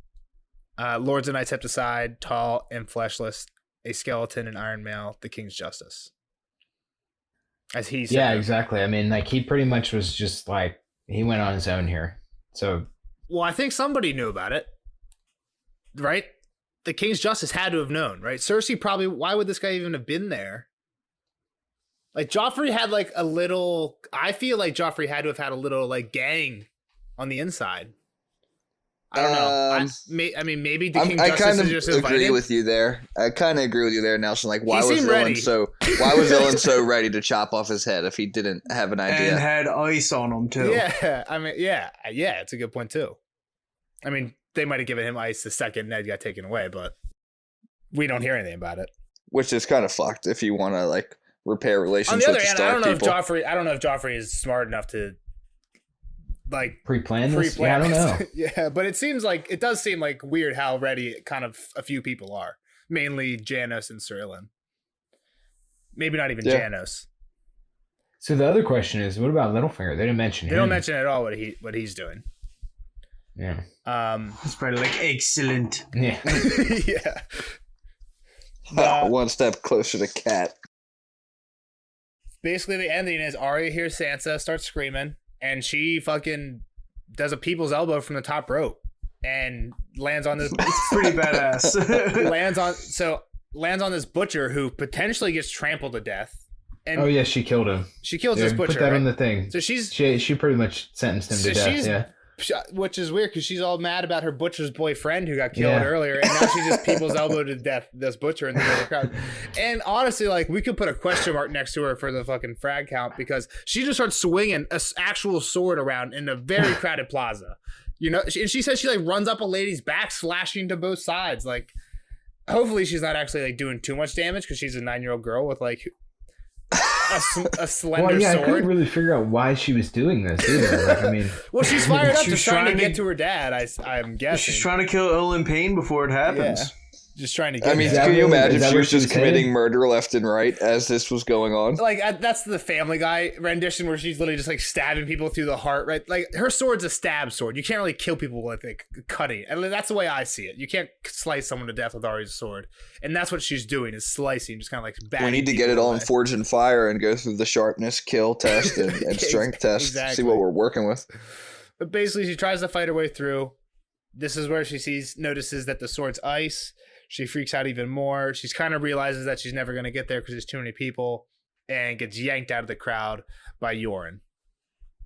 Lords and knights stepped aside, tall and fleshless, a skeleton in iron mail, the king's justice. As he said. Yeah, exactly. I mean, like, he pretty much was just like, he went on his own here. So, well, I think somebody knew about it, right? The king's justice had to have known, right? Cersei probably, why would this guy even have been there? Like, Joffrey had like a little, I feel like Joffrey had to have had a little like gang on the inside. I don't know. I mean, maybe the king's justice kind of is just invited. agree with you there. I kind of agree with you there, Nelson. Like, why He was seemed ready. Dylan so ready to chop off his head if he didn't have an idea? And had ice on him too. Yeah, I mean, yeah, it's a good point too. I mean, they might have given him ice the second Ned got taken away, but we don't hear anything about it. Which is kind of fucked if you want to like repair relationships. On the other with hand, Stark I don't know people. if Joffrey is smart enough to like pre-plan this? pre-plan. Yeah, I don't know. Yeah, but it does seem like weird how ready kind of a few people are. Mainly Janos and Cersei. Maybe not even Janos. So the other question is, what about Littlefinger? They didn't mention him. They don't mention at all what he's doing. Yeah. It's probably like excellent. Yeah. Yeah. One step closer to Cat. Basically, the ending is Arya hears Sansa start screaming, and she fucking does a people's elbow from the top rope and lands on this. It's pretty badass. lands on this butcher who potentially gets trampled to death. And oh yeah, she killed him. She kills this butcher. Put that right? on the thing. So she pretty much sentenced him to death. Yeah. Which is weird because she's all mad about her butcher's boyfriend who got killed earlier, and now she just people's elbow to death this butcher in the middle of the crowd. And honestly, like, we could put a question mark next to her for the fucking frag count, because she just starts swinging an actual sword around in a very crowded plaza. You know, and she says she like runs up a lady's back, slashing to both sides. Like, hopefully she's not actually like doing too much damage because she's a 9-year-old girl with like a slender sword. I couldn't really figure out why she was doing this either. Like, I mean, well, she's fired up, just trying to get to her dad. I'm guessing she's trying to kill Owen Payne before it happens. Yeah. Just trying to get. I mean, can you imagine if she was just committing murder left and right as this was going on? Like, that's the Family Guy rendition where she's literally just like stabbing people through the heart, right? Like, her sword's a stab sword. You can't really kill people with like cutting. And that's the way I see it. You can't slice someone to death with Arya's sword, and that's what she's doing, is slicing, just kind of like. We need to get it all in Forge and Fire and go through the sharpness, kill test, and strength test. Exactly. See what we're working with. But basically, she tries to fight her way through. This is where she notices that the sword's ice. She freaks out even more. She's kind of realizes that she's never going to get there because there's too many people, and gets yanked out of the crowd by Yoren.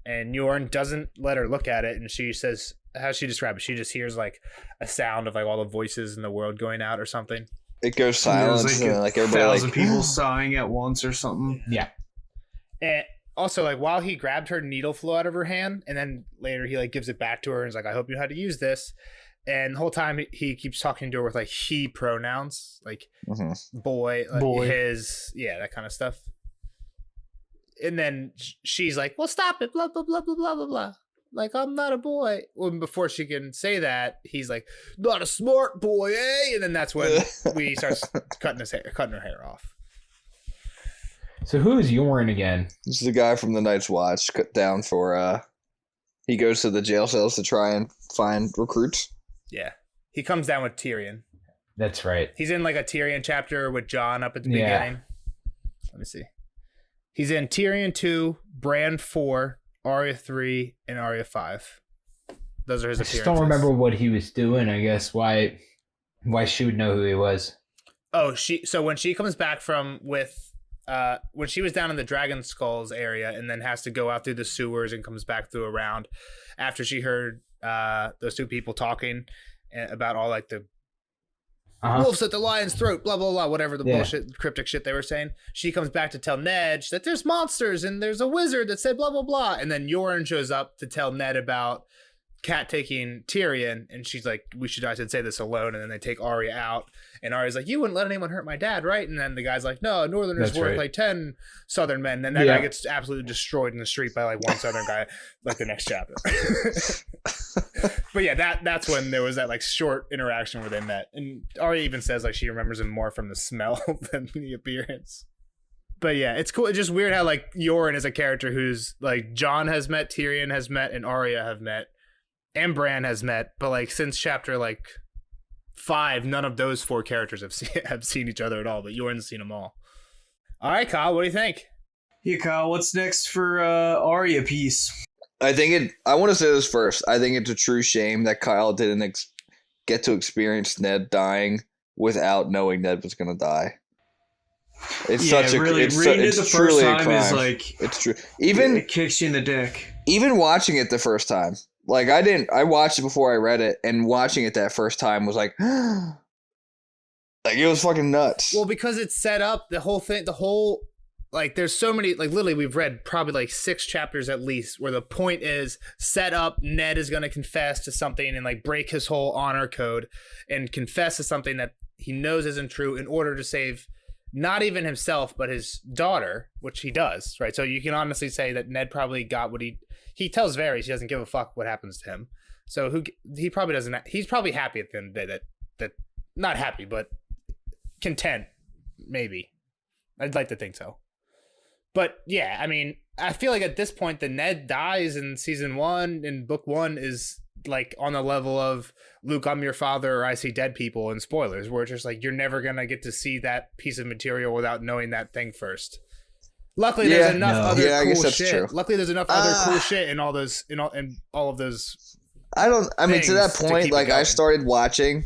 And Yoren doesn't let her look at it, and she says, how she describes it? She just hears like a sound of like all the voices in the world going out or something. It goes silent, like everybody 1,000 people sighing at once or something. Yeah. And also, like, while he grabbed her needle flew out of her hand, and then later he like gives it back to her and is like, I hope you know how to use this. And the whole time he keeps talking to her with like he pronouns, like boy, like his, that kind of stuff. And then she's like, well, stop it, blah, blah, blah, blah, blah, blah, blah. Like, I'm not a boy. Well, before she can say that, he's like, not a smart boy, eh? And then that's when we start cutting her hair off. So who is Yoren again? This is the guy from the Night's Watch, cut down for, he goes to the jail cells to try and find recruits. Yeah. He comes down with Tyrion. That's right. He's in like a Tyrion chapter with Jon up at the Yeah. beginning. Let me see. He's in Tyrion 2, Bran 4, Arya 3, and Arya 5. Those are his I appearances. just don't remember what he was doing. I guess why she would know who he was. Oh, so when she comes back from when she was down in the Dragon Skulls area and then has to go out through the sewers and comes back through around after she heard those two people talking about all like the wolves at the lion's throat, blah, blah, blah, whatever the bullshit, cryptic shit they were saying. She comes back to tell Ned that there's monsters and there's a wizard that said blah, blah, blah. And then Yoren shows up to tell Ned about Cat taking Tyrion, and she's like, I should say this alone. And then they take Arya out, and Arya's like, you wouldn't let anyone hurt my dad, right? And then the guy's like, no, Northerners worth like 10 Southern men. And then that guy gets absolutely destroyed in the street by like one Southern guy, like the next chapter. But yeah, that's when there was that like short interaction where they met. And Arya even says like she remembers him more from the smell than the appearance. But yeah, it's cool. It's just weird how like Yoren is a character who's like Jon has met, Tyrion has met, and Arya have met. And Bran has met, but like since chapter like 5, none of those 4 characters have seen each other at all. But Yoren's seen them all. All right, Kyle, what do you think? Yeah, Kyle, what's next for Arya piece? I want to say this first. I think it's a true shame that Kyle didn't get to experience Ned dying without knowing Ned was going to die. It's such a really, it's, reading it's it the truly first a time crime. is like It's true. Even it kicks you in the dick. Even watching it the first time, like I watched it before I read it, and watching it that first time was like, like it was fucking nuts. Well, because it's set up, the whole like there's so many, like literally we've read probably like 6 chapters at least where the point is set up. Ned is going to confess to something and like break his whole honor code and confess to something that he knows isn't true in order to save not even himself, but his daughter, which he does, right? So you can honestly say that Ned probably got what he tells Varys he doesn't give a fuck what happens to him. So he probably doesn't. He's probably happy at the end of the day that not happy, but content, maybe. I'd like to think so. But yeah, I mean, I feel like at this point, the Ned dies in season 1 in book 1 is like on the level of Luke, I'm your father, or I see dead people in spoilers, where it's just like you're never gonna get to see that piece of material without knowing that thing first. Luckily, there's enough other cool shit. True. Luckily, there's enough other cool shit in all those in all of those. I mean, to that point, like I started watching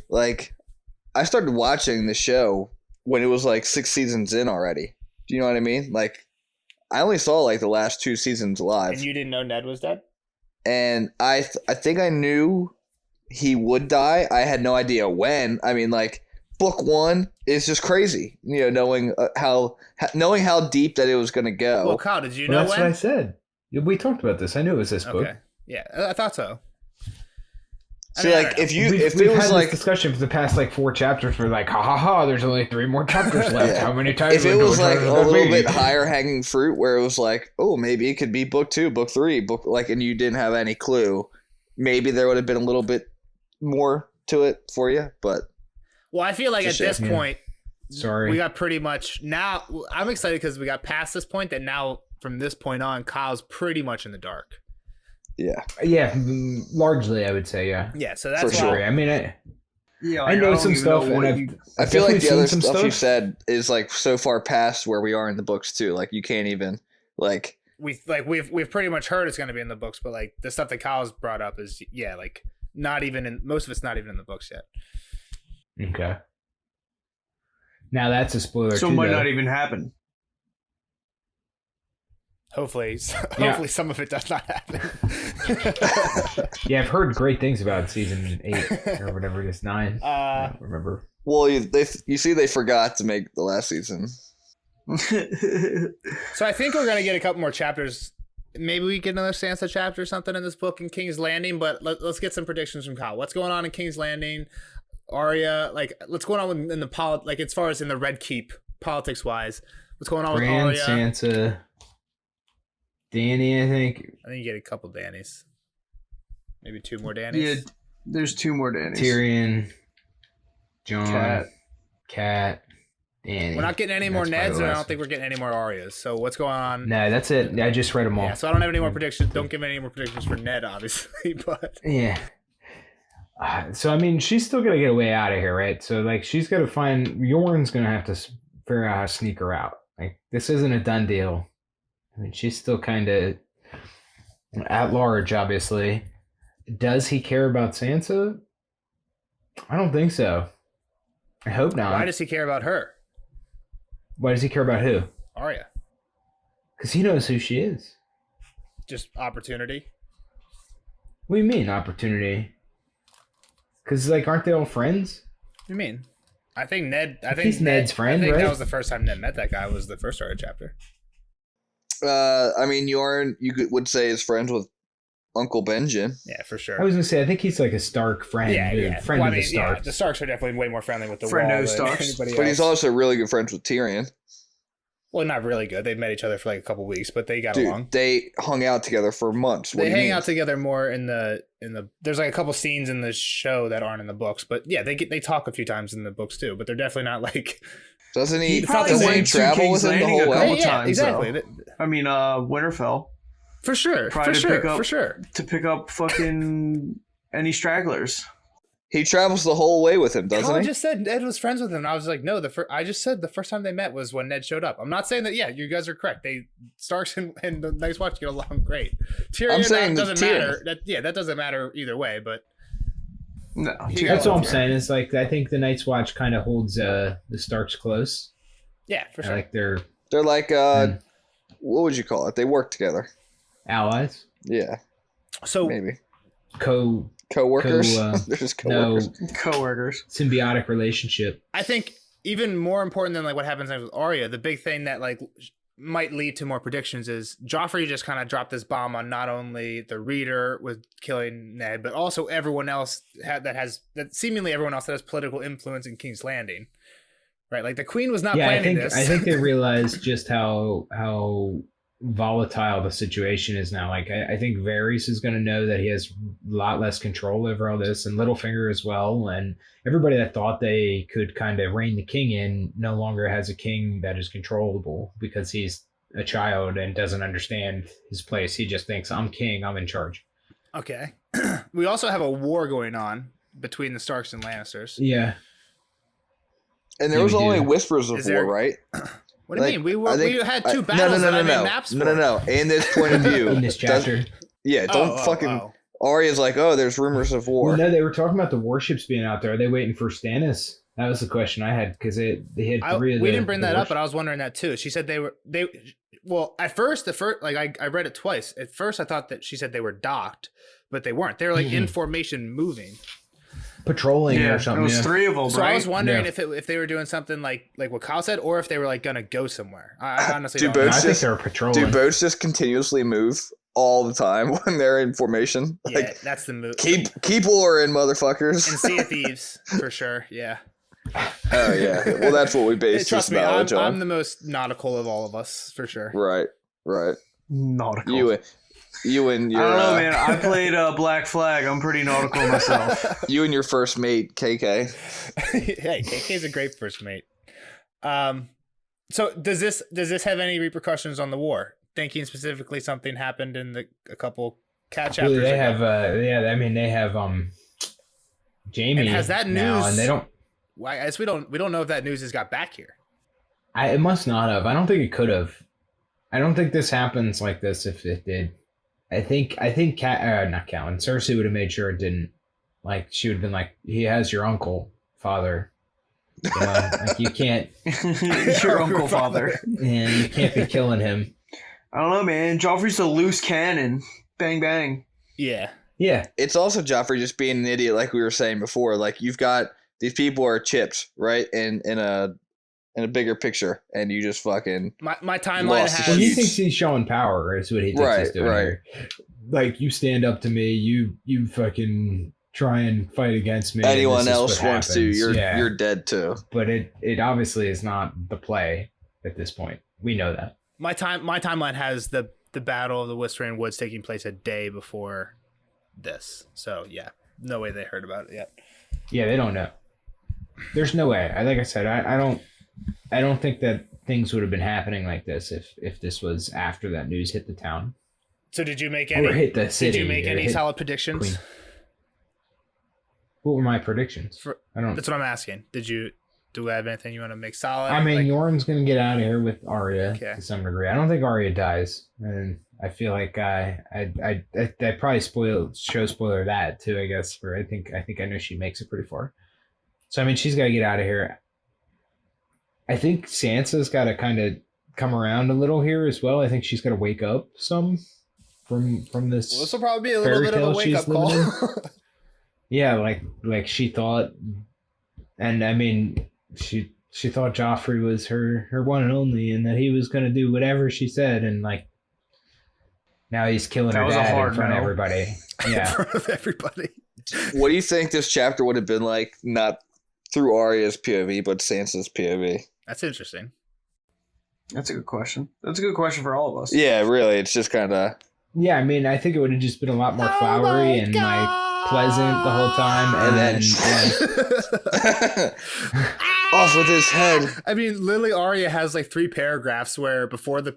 the show when it was like 6 seasons in already. Do you know what I mean? Like, I only saw like the last 2 seasons live. And you didn't know Ned was dead? And I think I knew he would die. I had no idea when. I mean, like book 1 is just crazy. You know, knowing how deep that it was going to go. Well, Kyle, did you know that's when? What I said. We talked about this. I knew it was this book. Okay. Yeah, I thought so. See, like if it was had like this discussion for the past like 4 chapters, we're like, ha ha ha. There's only 3 more chapters left. Yeah. How many times? If it was like a little bit higher hanging fruit, where it was like, oh, maybe it could be book 2, book 3, and you didn't have any clue, maybe there would have been a little bit more to it for you. But well, I feel like at this point, sorry, we got pretty much now. I'm excited because we got past this point. That now from this point on, Kyle's pretty much in the dark. Yeah, largely I would say, yeah. Yeah, so that's for sure. I mean, I know some stuff, and I feel like the other stuff you said is like so far past where we are in the books too. Like you can't even like we've pretty much heard it's going to be in the books, but like the stuff that Kyle's brought up is like not even in most of it's not even in the books yet. Okay. Now that's a spoiler. So it might not even happen. Hopefully some of it does not happen. Yeah, I've heard great things about season 8 or whatever it is, 9. I don't remember. Well, you see, they forgot to make the last season. So I think we're gonna get a couple more chapters. Maybe we get another Sansa chapter or something in this book in King's Landing. But let's get some predictions from Kyle. What's going on in King's Landing? Arya, like what's going on in the like as far as in the Red Keep politics wise? What's going on with Arya? Sansa. Dany, I think you get a couple Dannys. Maybe 2 more Dannys. Yeah, there's 2 more Dannys. Tyrion, Jon, Cat, Dany. We're not getting any more Neds, and I don't think we're getting any more Aryas. So what's going on? No, that's it. I just read them all. Yeah, so I don't have any more predictions. Don't give any more predictions for Ned, obviously. But yeah, So I mean, she's still gonna get a way out of here, right? So like, she's gonna find Yorn's gonna have to figure out how to sneak her out. Like, this isn't a done deal. I mean, she's still kind of at large, obviously. Does he care about Sansa? I don't think so. I hope not. Why does he care about her? Why does he care about who? Arya. Because he knows who she is. Just opportunity. What do you mean, opportunity? Because, like, aren't they all friends? What do you mean? I think Ned. He's Ned's friend, I think right? that was the first time Ned met that guy. Was the first Arya chapter. I mean, would say is friends with Uncle Benjen. Yeah, for sure. I was gonna say, I think he's like a Stark friend. Yeah. Friend Well, of the Starks. Yeah, the Starks are definitely way more friendly with the Friendo Wall than Starks. anybody But else. he's also really good friends with Tyrion. Well, not really good. They've met each other for like a couple weeks, but they got Dude, along. they hung out together for months. What They do you hang mean? out together more in the. There's like a couple scenes in the show that aren't in the books, but yeah, they talk a few times in the books too. But they're definitely not like. Doesn't he? It's not the Doesn't he same. travel with him the whole a way? couple Yeah, times, exactly. though. I mean, Winterfell For sure, Probably for to pick sure, up- for sure. to pick up fucking any stragglers. He travels the whole way with him, doesn't Colin he? just said Ned was friends with him. And I was like, no. I just said the first time they met was when Ned showed up. I'm not saying that. Yeah, you guys are correct. They Starks and the Night's Watch get along great. Tyrion I'm saying that doesn't Tyrion. matter. That doesn't matter either way. But No, Yeah. That's all I'm saying. Is like, I think the Night's Watch kind of holds the Starks close. yeah, for sure. Like they're They're like, what would you call it? They work together. allies, Yeah, So maybe co coworkers. Co- They're just no coworkers. co-workers. symbiotic relationship. I think even more important than like what happens next with Arya, the big thing that like might lead to more predictions is Joffrey just kind of dropped this bomb on not only the reader with killing Ned, but also everyone else that seemingly everyone else that has political influence in King's Landing, right? Like the Queen was not planning this. I think they realize just how volatile the situation is now. Like I think Varys is going to know that he has a lot less control over all this, and Littlefinger as well, and everybody that thought they could kind of rein the king in no longer has a king that is controllable because he's a child and doesn't understand his place. He just thinks, I'm king, I'm in charge. Okay. We also have a war going on between the Starks and Lannisters. Yeah. And there Yeah, was we only do. whispers of Is war, there- right? What do you Like, mean? I think- We had two battles No, that I no, made maps for. no. In this point of view, In this chapter. yeah, don't fucking. Oh. Arya's like, oh, there's rumors of war. Well, no, they were talking about the warships being out there. Are they waiting for Stannis? That was the question I had because they had three of We the. didn't bring the that up, warships. but I was wondering that too. She said they. Well, at first, like I read it twice. At first, I thought that she said they were docked, but they weren't. They were like in formation, moving. patrolling Yeah, or it something. was Yeah. three of them, So right? I was wondering Yeah. if they were doing something like what Kyle said, or if they were like gonna go somewhere. I honestly Do don't both know. I think just- they were patrolling. Do boats just continuously move all the time when they're in formation? Yeah, Like, that's the move. keep war in, motherfuckers. And Sea of Thieves for sure. Yeah. Oh yeah. Well, that's what we based this Trust me, knowledge I'm on. the most nautical of all of us for sure. Right. Nautical. You and your I don't know, man. I played Black Flag. I'm pretty nautical myself. you and your first mate KK. Hey, KK's a great first mate. So does this have any repercussions on the war? Thinking specifically something happened in a couple cat chapters. Well, they ago. have. I mean, they have Jamie. And has that now, news- and they don't. Well, I guess we don't know if that news has got back here. It must not have. I don't think it could have. I don't think this happens like this if it did. I think not Catelyn. Cersei would have made sure it didn't. Like she would have been like, he has your uncle, father. You know, like you can't. Your uncle father. And you can't be killing him. I don't know, man. Joffrey's a loose cannon. Bang bang. Yeah. Yeah. It's also Joffrey just being an idiot, like we were saying before. Like you've got these people are chipped, right? In a bigger picture, and you just fucking My timeline Lost the Well, he has thinks he's showing power. Is what he thinks he's doing. Right. Here. Like you stand up to me, you fucking try and fight against me. and anyone this is else what wants to. happens. You're dead too. But it obviously is not the play at this point. We know that. my timeline has the Battle of the Whispering Woods taking place a day before this. So yeah, no way they heard about it yet. Yeah, they don't know. There's no way. Like I said, I don't think that things would have been happening like this if this was after that news hit the town So did you make or any? hit the city. Did you make or any hit solid predictions? Queen. What were my predictions? I don't. That's what I'm asking. Do I have anything you want to make solid? I mean, Like, Yorn's gonna get out of here with Arya Okay. to some degree. I don't think Arya dies, and I feel like I probably show spoiler that too. I guess for I think I know she makes it pretty far. So I mean, she's got to get out of here. I think Sansa's got to kind of come around a little here as well. I think she's got to wake up some from this. well, this will probably be a little bit of a wake up call. Yeah, like she thought, and I mean, she thought Joffrey was her one and only, and that he was gonna do whatever she said, and like now he's killing her dad in front of everybody. Yeah, in front of everybody. What do you think this chapter would have been like? Not through Arya's POV, but Sansa's POV. That's interesting. That's a good question. That's a good question for all of us. Yeah, really. It's just kind of. Yeah, I mean, I think it would have just been a lot more flowery and like pleasant the whole time, and then off with his head. I mean, literally, Arya has like 3 paragraphs where before the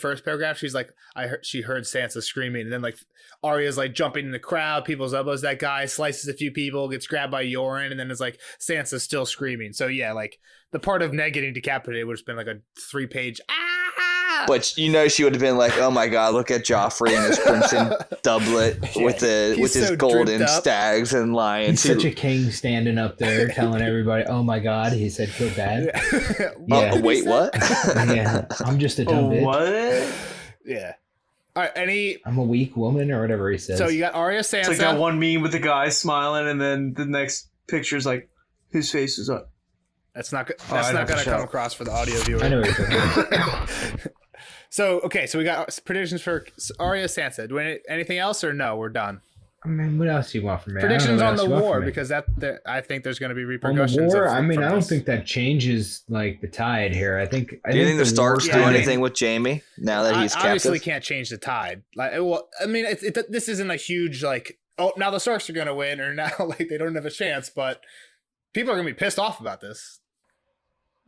first paragraph, she's like, she heard Sansa screaming, and then like Arya's like jumping in the crowd, people's elbows. That guy slices a few people, gets grabbed by Yoren, and then it's like Sansa's still screaming. So yeah, like the part of Ned getting decapitated would have been like a 3-page. But she would have been like, "Oh my God, look at Joffrey in his crimson doublet with his golden stags and lions." He's such a king standing up there telling everybody, "Oh my God," he said, "Kill Dad." Yeah. Oh, wait, what? Yeah, I'm just a dumb bitch. What? Yeah. All right. I'm a weak woman, or whatever he says. So you got Arya, Sansa. It's like that one meme with the guy smiling, and then the next picture's like his face is up. That's not going to come across for the audio viewer. I know what you're talking So we got predictions for Arya, Sansa. Do we anything else, or no? We're done. I mean, what else do you want from me? Predictions on the war, because I think there's going to be repercussions. On the war, I mean, I don't think that changes like the tide here. I think. Do you think the Starks do anything with Jaime now that he's captive? Obviously can't change the tide. Like, well, I mean, this isn't a huge like, oh, now the Starks are going to win, or now like they don't have a chance. But people are going to be pissed off about this.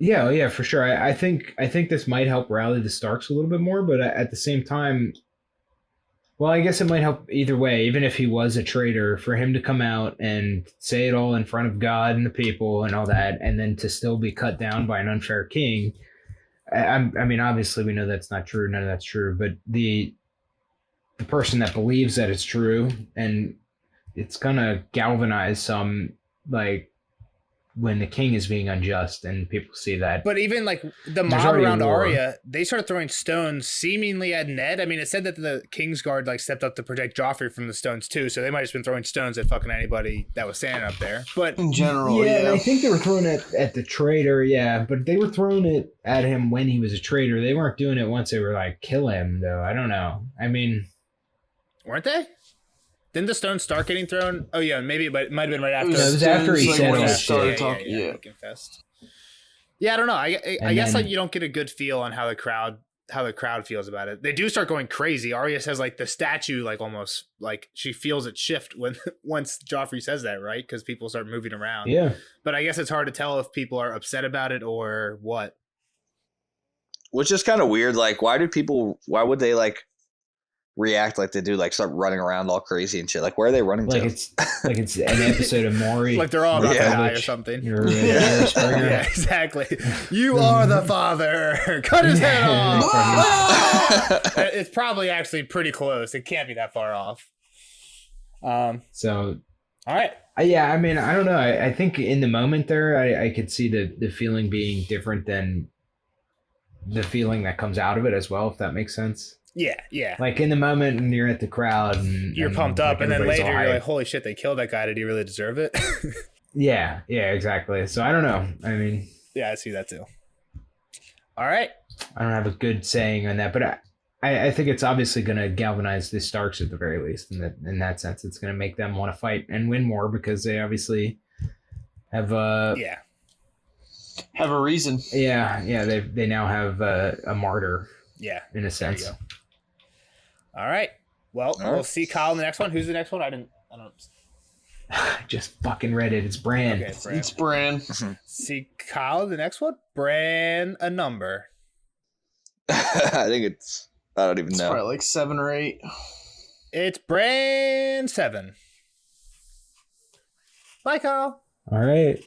Yeah, for sure. I think this might help rally the Starks a little bit more, but at the same time, well, I guess it might help either way. Even if he was a traitor, for him to come out and say it all in front of God and the people and all that, and then to still be cut down by an unfair king. I mean, obviously we know that's not true. None of that's true. But the person that believes that it's true, and it's gonna galvanize some like. When the king is being unjust and people see that. But even like the mob around Arya, they started throwing stones seemingly at Ned. I mean, it said that the Kingsguard like stepped up to protect Joffrey from the stones too, so they might have just been throwing stones at fucking anybody that was standing up there. But in general, yeah. I think they were throwing it at the traitor, yeah, but they were throwing it at him when he was a traitor. They weren't doing it once they were like, kill him, though. I don't know. I mean... Weren't they? Didn't the stones start getting thrown? Oh yeah, maybe, but it might have been right after. It was after he said when all he that started shit. talking. Yeah, confessed. Yeah, I don't know. I guess like you don't get a good feel on how the crowd feels about it. They do start going crazy. Arya says like the statue like almost like she feels it shift once Joffrey says that, right? Because people start moving around. Yeah. But I guess it's hard to tell if people are upset about it or what. Which is kind of weird. Like, why would they like react like they do, like start running around all crazy and shit? Like, where are they running like to? It's an episode of Maury. Like they're all about to die or something. Yeah, exactly. You are the father. Cut his head off. It's probably actually pretty close. It can't be that far off. So, all right. Yeah, I mean, I don't know. I think in the moment there, I could see the feeling being different than the feeling that comes out of it as well, if that makes sense. Yeah. Like in the moment when you're at the crowd and you're pumped up, and then later you're like, holy shit, they killed that guy. Did he really deserve it? Yeah, exactly. So I don't know. I mean, yeah, I see that too. All right. I don't have a good saying on that, but I think it's obviously going to galvanize the Starks at the very least. In that sense, it's going to make them want to fight and win more because they obviously have have a reason. Yeah. They now have a martyr. Yeah, in a sense. All right. Well, we'll see Kyle in the next one. Who's the next one? I don't. I just fucking read it. It's Bran. Okay, Bran. It's Bran. See Kyle in the next one. Bran a number. I think I don't even know. Probably like 7 or 8. It's Bran 7. Bye, Kyle. All right.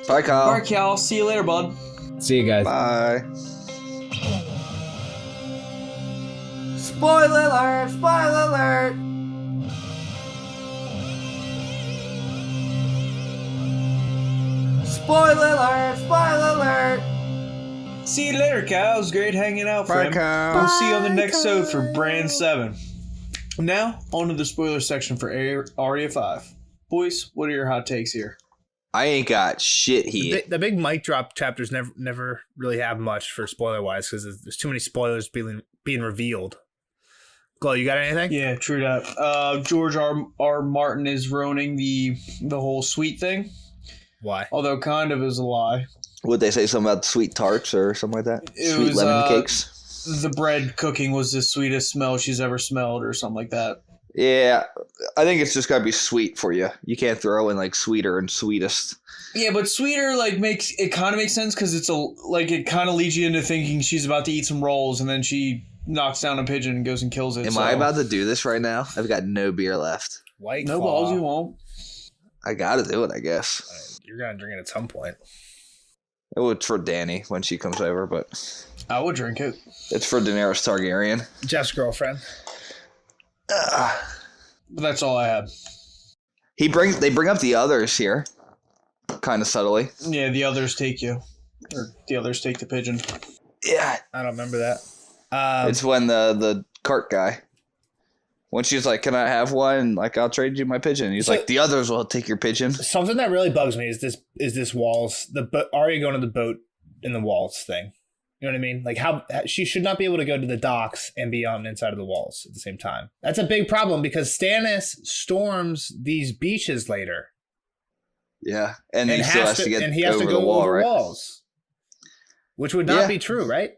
Bye, Kyle. All right, Cal. See you later, bud. See you guys. Bye. Spoiler alert! Spoiler alert! Spoiler alert! Spoiler alert! See you later, Cal. It was great hanging out, Bye, friend. Kyle. We'll see you on the next episode for Brand 7. Now, on to the spoiler section for Arya 5. Boys, what are your hot takes here? I ain't got shit here. The big mic drop chapters never really have much for spoiler wise because there's too many spoilers being revealed. Glow, you got anything? Yeah, true that. George R. Martin is ruining the whole sweet thing, Why? although kind of is a lie. Would they say something about sweet tarts or something like that? It Sweet was, lemon cakes? The bread cooking was the sweetest smell she's ever smelled or something like that. Yeah, I think it's just gotta be sweet for you. You can't throw in like sweeter and sweetest. Yeah, but sweeter makes sense because it kind of leads you into thinking she's about to eat some rolls and then she knocks down a pigeon and goes and kills it. Am I about to do this right now? I've got no beer left. White No Claw. balls you won't. I gotta do it, I guess. You're gonna drink it at some point. It was for Danny when she comes over, but I would drink it. it's for Daenerys Targaryen. Jeff's girlfriend. But that's all I had. They bring up the others here, kind of subtly. Yeah, the others take you. Or the others take the pigeon. Yeah, I don't remember that. it's when the cart guy. When she's like, "Can I have one?" Like, I'll trade you my pigeon. He's So- like, "The others will take your pigeon." Something that really bugs me is this walls. Arya going to the boat in the walls thing. You know what I mean? Like how she should not be able to go to the docks and be on the inside of the walls at the same time. That's a big problem because Stannis storms these beaches later. Yeah, and he still has to get and he has over to go the wall, over right? walls, which would not Yeah. be true, right?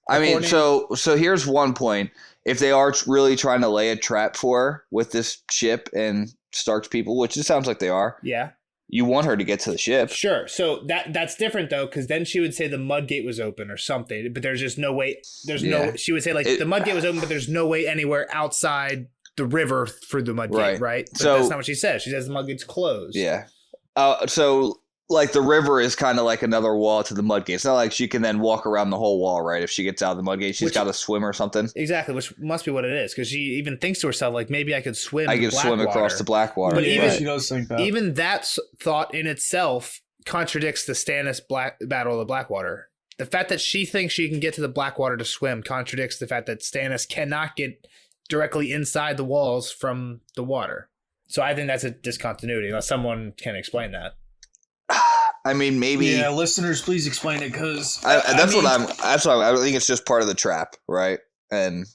I mean, According- so here's one point. If they are really trying to lay a trap for her with this ship and Stark's people, which it sounds like they are, Yeah, you want her to get to the ship. sure. So that's different though, because then she would say the mudgate was open or something, but there's just no way. There's Yeah. no. She would say like It- the mudgate was open, but there's no way anywhere outside the river through the mudgate, right? But So- that's not what she says. She says the mudgate's closed. Yeah. So like the river is kind of like another wall to the mudgate. It's not like she can then walk around the whole wall, right? If she gets out of the mudgate, she's got to swim or something. Exactly, which must be what it is, because she even thinks to herself like maybe I could swim. I could swim across the Blackwater. But Yeah, even- she does think that. Even that thought in itself contradicts the Stannis Battle of the Blackwater. The fact that she thinks she can get to the Blackwater to swim contradicts the fact that Stannis cannot get directly inside the walls from the water. So I think that's a discontinuity, unless someone can explain that. I mean, maybe. Yeah, listeners, please explain it because That's what I think it's just part of the trap, right? And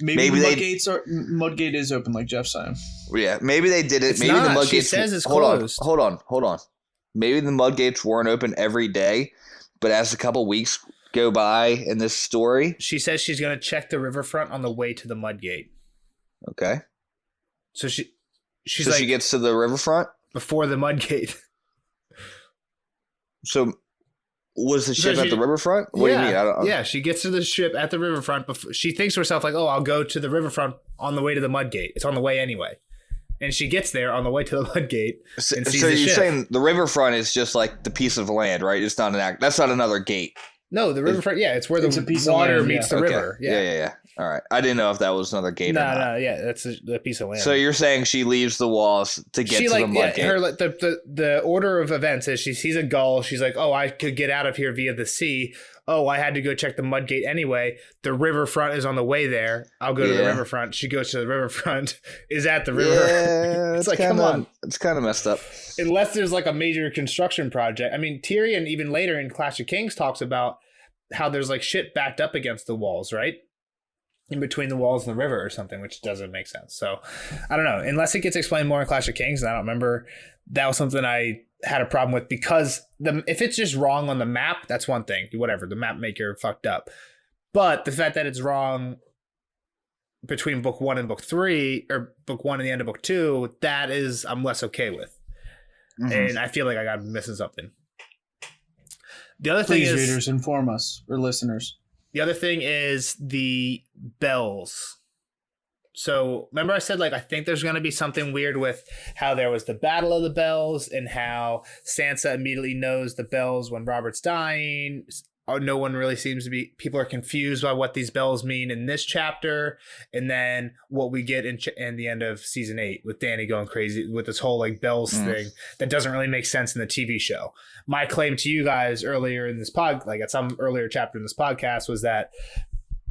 maybe maybe the they- Mudgate is open, like Jeff's saying. yeah, maybe they did it. It's Maybe not. the mudgates. She says it's hold closed. Hold on. Maybe the mudgates weren't open every day, but as a couple weeks go by in this story, She says she's going to check the riverfront on the way to the Mudgate. okay. So she's So like she gets to the riverfront. before the Mudgate. So was the So ship she- at the riverfront? What do you mean? I don't, Yeah, she gets to the ship at the riverfront. Before, she thinks to herself, like, oh, I'll go to the riverfront on the way to the Mudgate. It's on the way anyway. And she gets there on the way to the Mudgate So, and sees so the you're ship. saying the riverfront is just like the piece of land, right? It's not an act. That's not another gate. No, the riverfront, yeah, it's where It's a the piece of water land, meets yeah. the Okay. river. Yeah. All right. I didn't know if that was another gate or No, not. no, yeah, that's a piece of land. So you're saying she leaves the walls to get she to like the mudgate? her like the order of events is she sees a gull. She's like, oh, I could get out of here via the sea. Oh, I had to go check the Mudgate anyway. The riverfront is on the way there. I'll go to the Yeah. riverfront. She goes to the riverfront. Is at the river. Yeah, It's like, come on. It's kind of messed up. Unless there's like a major construction project. I mean, Tyrion even later in Clash of Kings talks about how there's like shit backed up against the walls, right? In between the walls and the river or something, which doesn't make sense. So I don't know. Unless it gets explained more in Clash of Kings, and I don't remember, that was something I had a problem with because if it's just wrong on the map, that's one thing. Whatever, the map maker fucked up. But the fact that it's wrong between book 1 and book 3, or book 1 and the end of book 2, that is I'm less okay with. Mhm. And I feel like I got missing something. The other thing Please, is readers, inform us or listeners. the other thing is the bells. So remember I said, like, I think there's going to be something weird with how there was the Battle of the Bells and how Sansa immediately knows the bells when Robert's dying. No one really seems to be, people are confused by what these bells mean in this chapter. And then what we get in the end of season 8 with Dany going crazy with this whole like bells thing that doesn't really make sense in the TV show. My claim to you guys earlier in this like at some earlier chapter in this podcast was that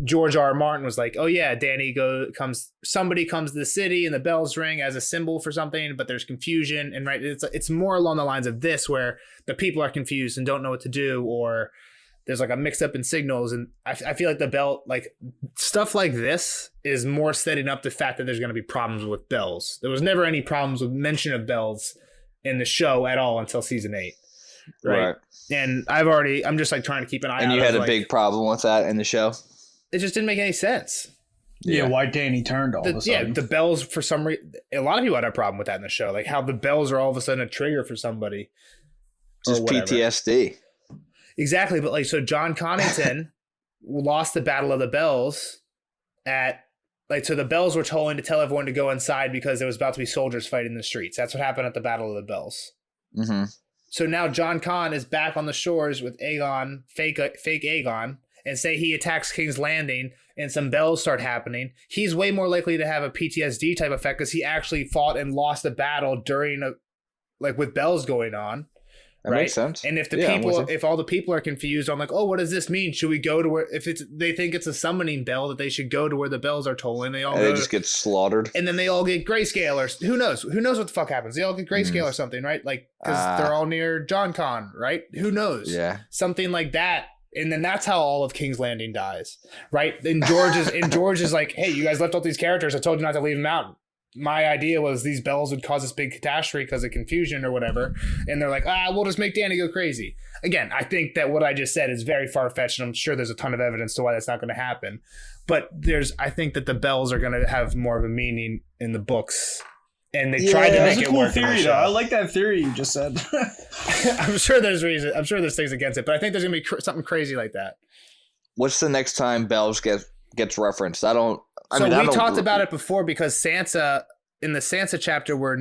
George R. R. Martin was like, oh yeah, somebody comes to the city and the bells ring as a symbol for something, but there's confusion. And right, it's more along the lines of this, where the people are confused and don't know what to do, or there's like a mix up in signals. And I feel like the bell, like stuff like this is more setting up the fact that there's going to be problems with bells. There was never any problems with mention of bells in the show at all until season 8. Right. And I'm just like trying to keep an eye out. And you had a big problem with that in the show? It just didn't make any sense. Yeah, why Dany turned all of a sudden. Yeah, the bells, for some reason, a lot of people had a problem with that in the show. Like how the bells are all of a sudden a trigger for somebody. Just PTSD. Exactly. But like, so John Connington lost the Battle of the Bells so the bells were tolling to tell everyone to go inside because there was about to be soldiers fighting in the streets. That's what happened at the Battle of the Bells. Mm-hmm. So now John Conn is back on the shores with Aegon, fake Aegon, and say he attacks King's Landing and some bells start happening. He's way more likely to have a PTSD type effect because he actually fought and lost a battle during with bells going on. That right? makes sense. And if all the people are confused, I'm like, oh, what does this mean? Should we go to where, they think it's a summoning bell, that they should go to where the bells are tolling. They just get slaughtered. And then they all get grayscale, or who knows? Who knows what the fuck happens? They all get grayscale or something, right? Like, because they're all near John Con, right? Who knows? Yeah. Something like that. And then that's how all of King's Landing dies, right? And George is like, hey, you guys left out these characters. I told you not to leave them out. My idea was these bells would cause this big catastrophe because of confusion or whatever. And they're like, we'll just make Dany go crazy. Again, I think that what I just said is very far-fetched, and I'm sure there's a ton of evidence to why that's not going to happen. But I think that the bells are going to have more of a meaning in the books. And they tried to make it work. That's a cool theory, though. I like that theory you just said. I'm sure there's reason. I'm sure there's things against it, but I think there's gonna be something crazy like that. What's the next time bells gets referenced? We talked about it before because Sansa, in the Sansa chapter where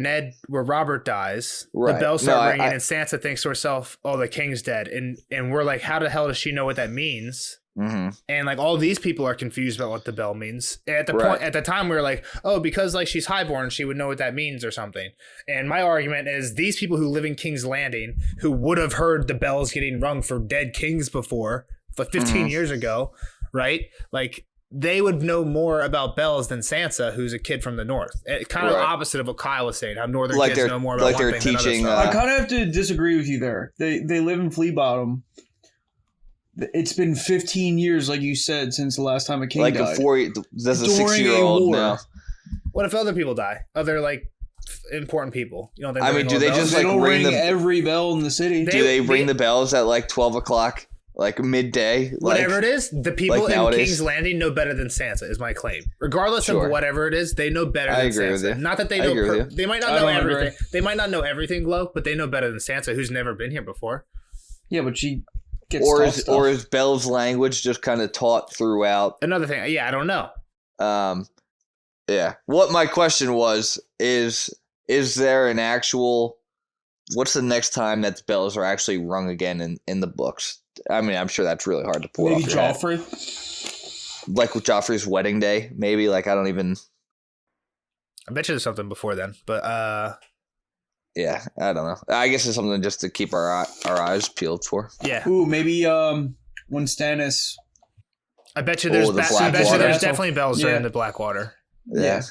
Robert dies, the bells start ringing, and Sansa thinks to herself, "Oh, the king's dead," and we're like, "How the hell does she know what that means?" Mm-hmm. And like all these people are confused about what the bell means. And at the time we were like, oh, because like she's highborn, she would know what that means or something. And my argument is these people who live in King's Landing, who would have heard the bells getting rung for dead kings before, like 15 years ago, right? Like they would know more about bells than Sansa, who's a kid from the north. Kind of the opposite of what Kyle was saying, how northern kids know more about one thing than other stuff. I kind of have to disagree with you there. They live in Flea Bottom. It's been 15 years, like you said, since the last time a king died. There's a 6-year-old now. What if other people die? Other like important people? You don't think? I mean, do they just they like don't ring them? Every bell in the city? Do they ring the bells at like 12 o'clock, like midday? Whatever it is, the people like in nowadays? King's Landing know better than Sansa. Is my claim. Regardless of whatever it is, they know better than Sansa. With you. Not that they know. They might not know everything. They might not know everything, Glow, but they know better than Sansa, who's never been here before. Yeah, but she. Or is Bell's language just kind of taught throughout? Another thing, I don't know. Yeah. What my question was is there an actual? What's the next time that the bells are actually rung again in the books? I mean, I'm sure that's really hard to pull off. Maybe Joffrey. Like with Joffrey's wedding day, maybe. Like I don't even. I bet you there's something before then, but yeah, I don't know. I guess it's something just to keep our eyes peeled for. Yeah. Ooh, maybe when Stannis. I bet you there's definitely bells during the Blackwater. Yeah.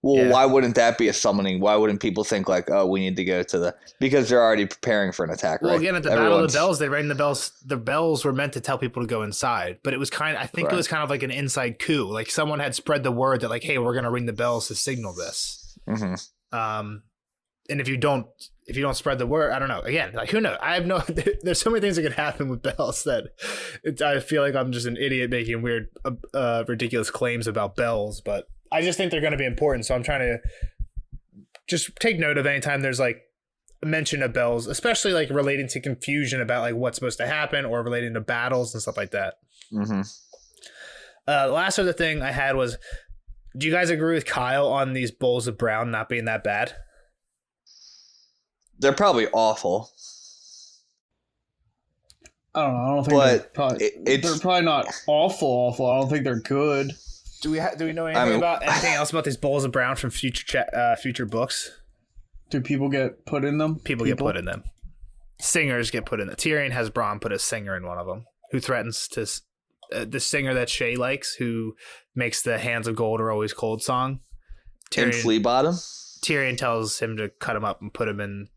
Well, why wouldn't that be a summoning? Why wouldn't people think like, oh, we need to go to because they're already preparing for an attack, right? Well, again, at the Battle of the Bells, they rang the bells. The bells were meant to tell people to go inside, but it was it was kind of like an inside coup. Like someone had spread the word that like, hey, we're going to ring the bells to signal this. Mm-hmm. And if you don't spread the word, I don't know. Again, like who knows? I have no. There's so many things that could happen with bells that I feel like I'm just an idiot making weird, ridiculous claims about bells. But I just think they're going to be important. So I'm trying to just take note of anytime there's like a mention of bells, especially like relating to confusion about like what's supposed to happen or relating to battles and stuff like that. Mm-hmm. The last other thing I had was Do you guys agree with Kyle on these bowls of brown not being that bad? They're probably awful. I don't know. I don't think But they're probably not awful. I don't think they're good. Do we know anything about anything else about these bowls of brown from future books? Do people get put in them? People get put in them. Singers get put in them. Tyrion has Bronn put a singer in one of them who threatens to the singer that Shay likes, who makes the "Hands of Gold Are Always Cold" song. In Flea Bottom? Tyrion tells him to cut him up and put him in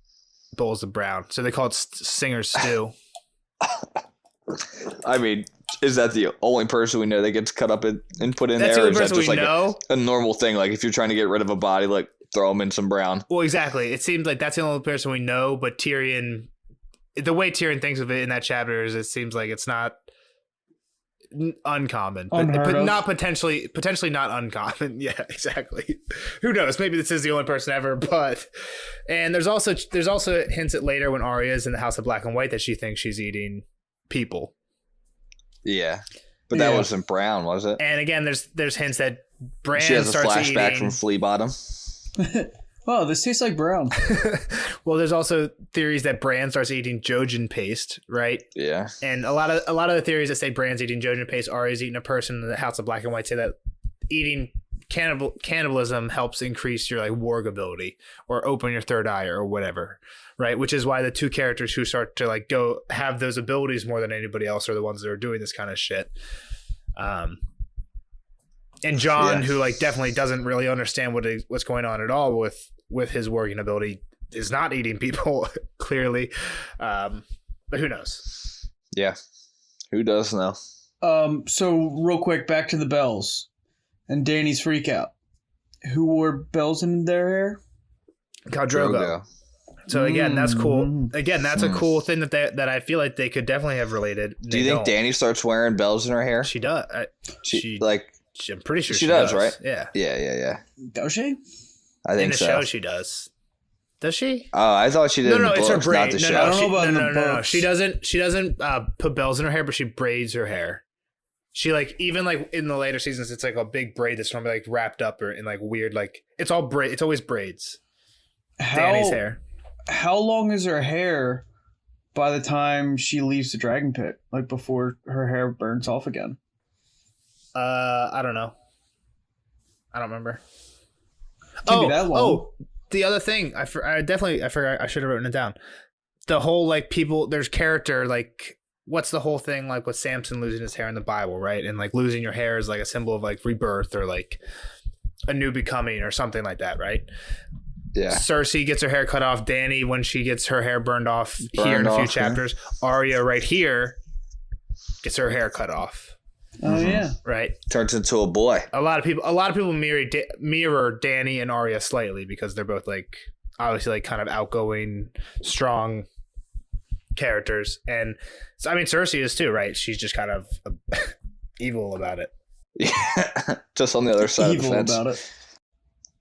bowls of brown. So they call it singer stew. I mean, is that the only person we know that gets cut up and put in That's there? the Or only is that person just we like know. a normal thing? Like if you're trying to get rid of a body, like throw them in some brown. Well, exactly. It seems like that's the only person we know, but Tyrion, the way Tyrion thinks of it in that chapter is it seems like it's not uncommon, but not potentially not uncommon. Yeah, exactly. Who knows? Maybe this is the only person ever, but and there's also hints at later when Arya is in the House of Black and White that she thinks she's eating people. Yeah. But that wasn't brown, was it? And again, there's hints that Bran She has a starts flashback eating from Flea Bottom. Oh, this tastes like brown. Well, there's also theories that Bran starts eating jraijin paste, right? Yeah. And a lot of the theories that say Bran's eating jraijin paste, Arya's eating a person in the House of Black and White say that eating cannibalism helps increase your like warg ability or open your third eye or whatever, right? Which is why the two characters who start to like go have those abilities more than anybody else are the ones that are doing this kind of shit. And Jon, who like definitely doesn't really understand what's going on at all with his working ability, is not eating people clearly, but who knows? Yeah, who does know? So real quick, back to the bells and Dany's freak out. Who wore bells in their hair? Khal Drogo. So again, that's cool. Again, that's a cool thing that I feel like they could definitely have related. Do you think Dany starts wearing bells in her hair? She does? I'm pretty sure she does, right? Yeah. Does she? I think in the so. show, she does. Does she? Oh, I thought she did. No, in the it's her books, braid. not the No, show. I don't know about in the no. books. She doesn't put bells in her hair, but she braids her hair. She like even like in the later seasons, it's like a big braid that's normally like wrapped up or in like weird like it's all braid. It's always braids. Dany's hair. How long is her hair by the time she leaves the dragon pit? Like before her hair burns off again? I don't know. I don't remember. Can't be that long. Oh, the other thing I forgot. I should have written it down. The whole like people. There's character like what's the whole thing like with Samson losing his hair in the Bible, right? And like losing your hair is like a symbol of like rebirth or like a new becoming or something like that, right? Yeah. Cersei gets her hair cut off. Dany when she gets her hair burned off here in a few chapters. Arya right here gets her hair cut off. Oh yeah, right. Turns into a boy. A lot of people mirror Dany and Arya slightly because they're both like obviously like kind of outgoing, strong characters, and so, I mean Cersei is too, right? She's just kind of evil about it. Yeah, just on the other side of the fence. Evil about it.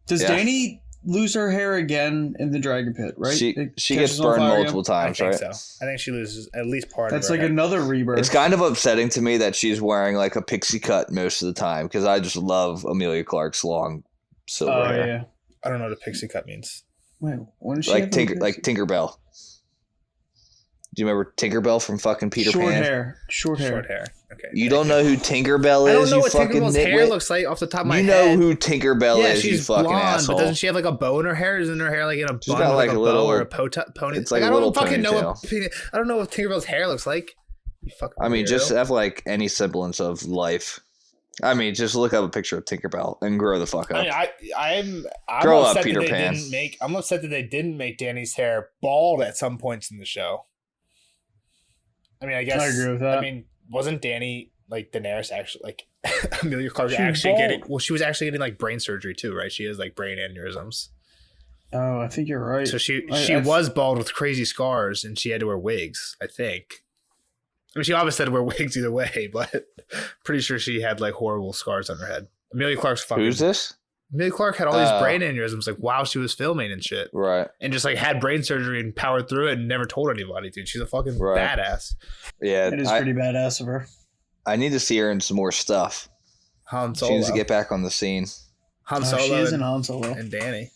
Does Dany lose her hair again in the dragon pit? Right. She gets burned multiple times, I think right? So. I think she loses at least part. That's of her like hair. another rebirth. It's kind of upsetting to me that she's wearing like a pixie cut most of the time because I just love Emilia Clarke's long silver hair. Yeah. I don't know what a pixie cut means. Wait, when she Like Tinkerbell. Do you remember Tinkerbell from fucking Peter Pan? Short hair. Okay. You don't know who Tinkerbell is? I don't know you what fucking Tinkerbell's nitwit? hair looks like off the top of my You head. know who Tinkerbell is? She's you fucking blonde, asshole. but doesn't she have like a bow in her hair? Isn't her hair like in a She's bun got, with like, like a a little- bow or a pony? it's like I a little don't fucking know ponytail. I don't know what Tinkerbell's hair looks like. You fucking I mean, weirdo. just have like any semblance of life. I mean, just look up a picture of Tinkerbell and grow the fuck up. I mean, I'm Grow up, upset Peter that they Pan. didn't make. I'm upset that they didn't make Dany's hair bald at some points in the show. I mean, I guess I agree with that. I mean, wasn't Dany like Daenerys actually like Emilia Clarke She was actually bald. getting? Well, she was actually getting like brain surgery too, right? She has like brain aneurysms. Oh, I think you're right. So she I was bald with crazy scars, and she had to wear wigs. I think. I mean, she obviously had to wear wigs either way, but pretty sure she had like horrible scars on her head. Emilia Clarke's fucking. Who's this? Emilia Clarke had all these brain aneurysms like while she was filming and shit, Right. and just like had brain surgery and powered through it and never told anybody. Dude, she's a fucking Right. badass. Yeah. It is pretty badass of her. I need to see her in some more stuff. Han She Solo. needs to get back on the scene. Han She Solo is in Han Solo. and Danny.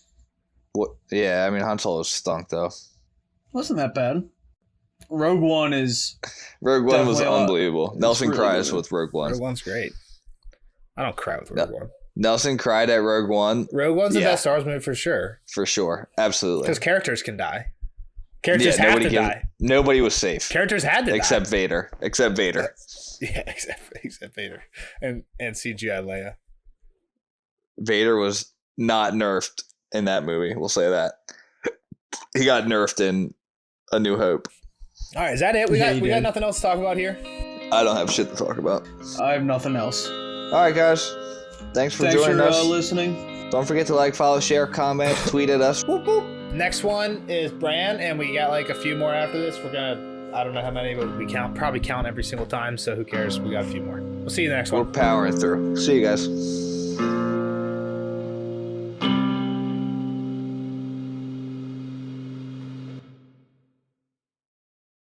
What? Yeah, I mean Han Solo stunk though. Wasn't that bad. Rogue One is Rogue One was Definitely a lot. unbelievable. Nelson really cries good. with Rogue One. Rogue One's great. I don't cry with Rogue One. Nelson cried at Rogue One Rogue One's the Yeah. best Star Wars movie for sure. for sure. Absolutely. Because characters can die. Characters Yeah, have nobody to gave- die. Nobody was safe Characters had to except die. Vader. Except Vader. Yeah, except Vader. And CGI Leia. Vader was not nerfed in that movie. We'll say that. He got nerfed in A New Hope. All right, is that it? We Yeah, got you we got did. nothing else to talk about here. I don't have shit to talk about. I have nothing else. All right, guys. Thanks for Thanks joining for us. listening. Don't forget to like, follow, share, comment, tweet at us. Whoop, whoop. Next one is Bran, and we got like a few more after this. We're gonna, I don't know how many, but we probably count every single time. So who cares? We got a few more. We'll see you in the next We're one. powering through. See you guys.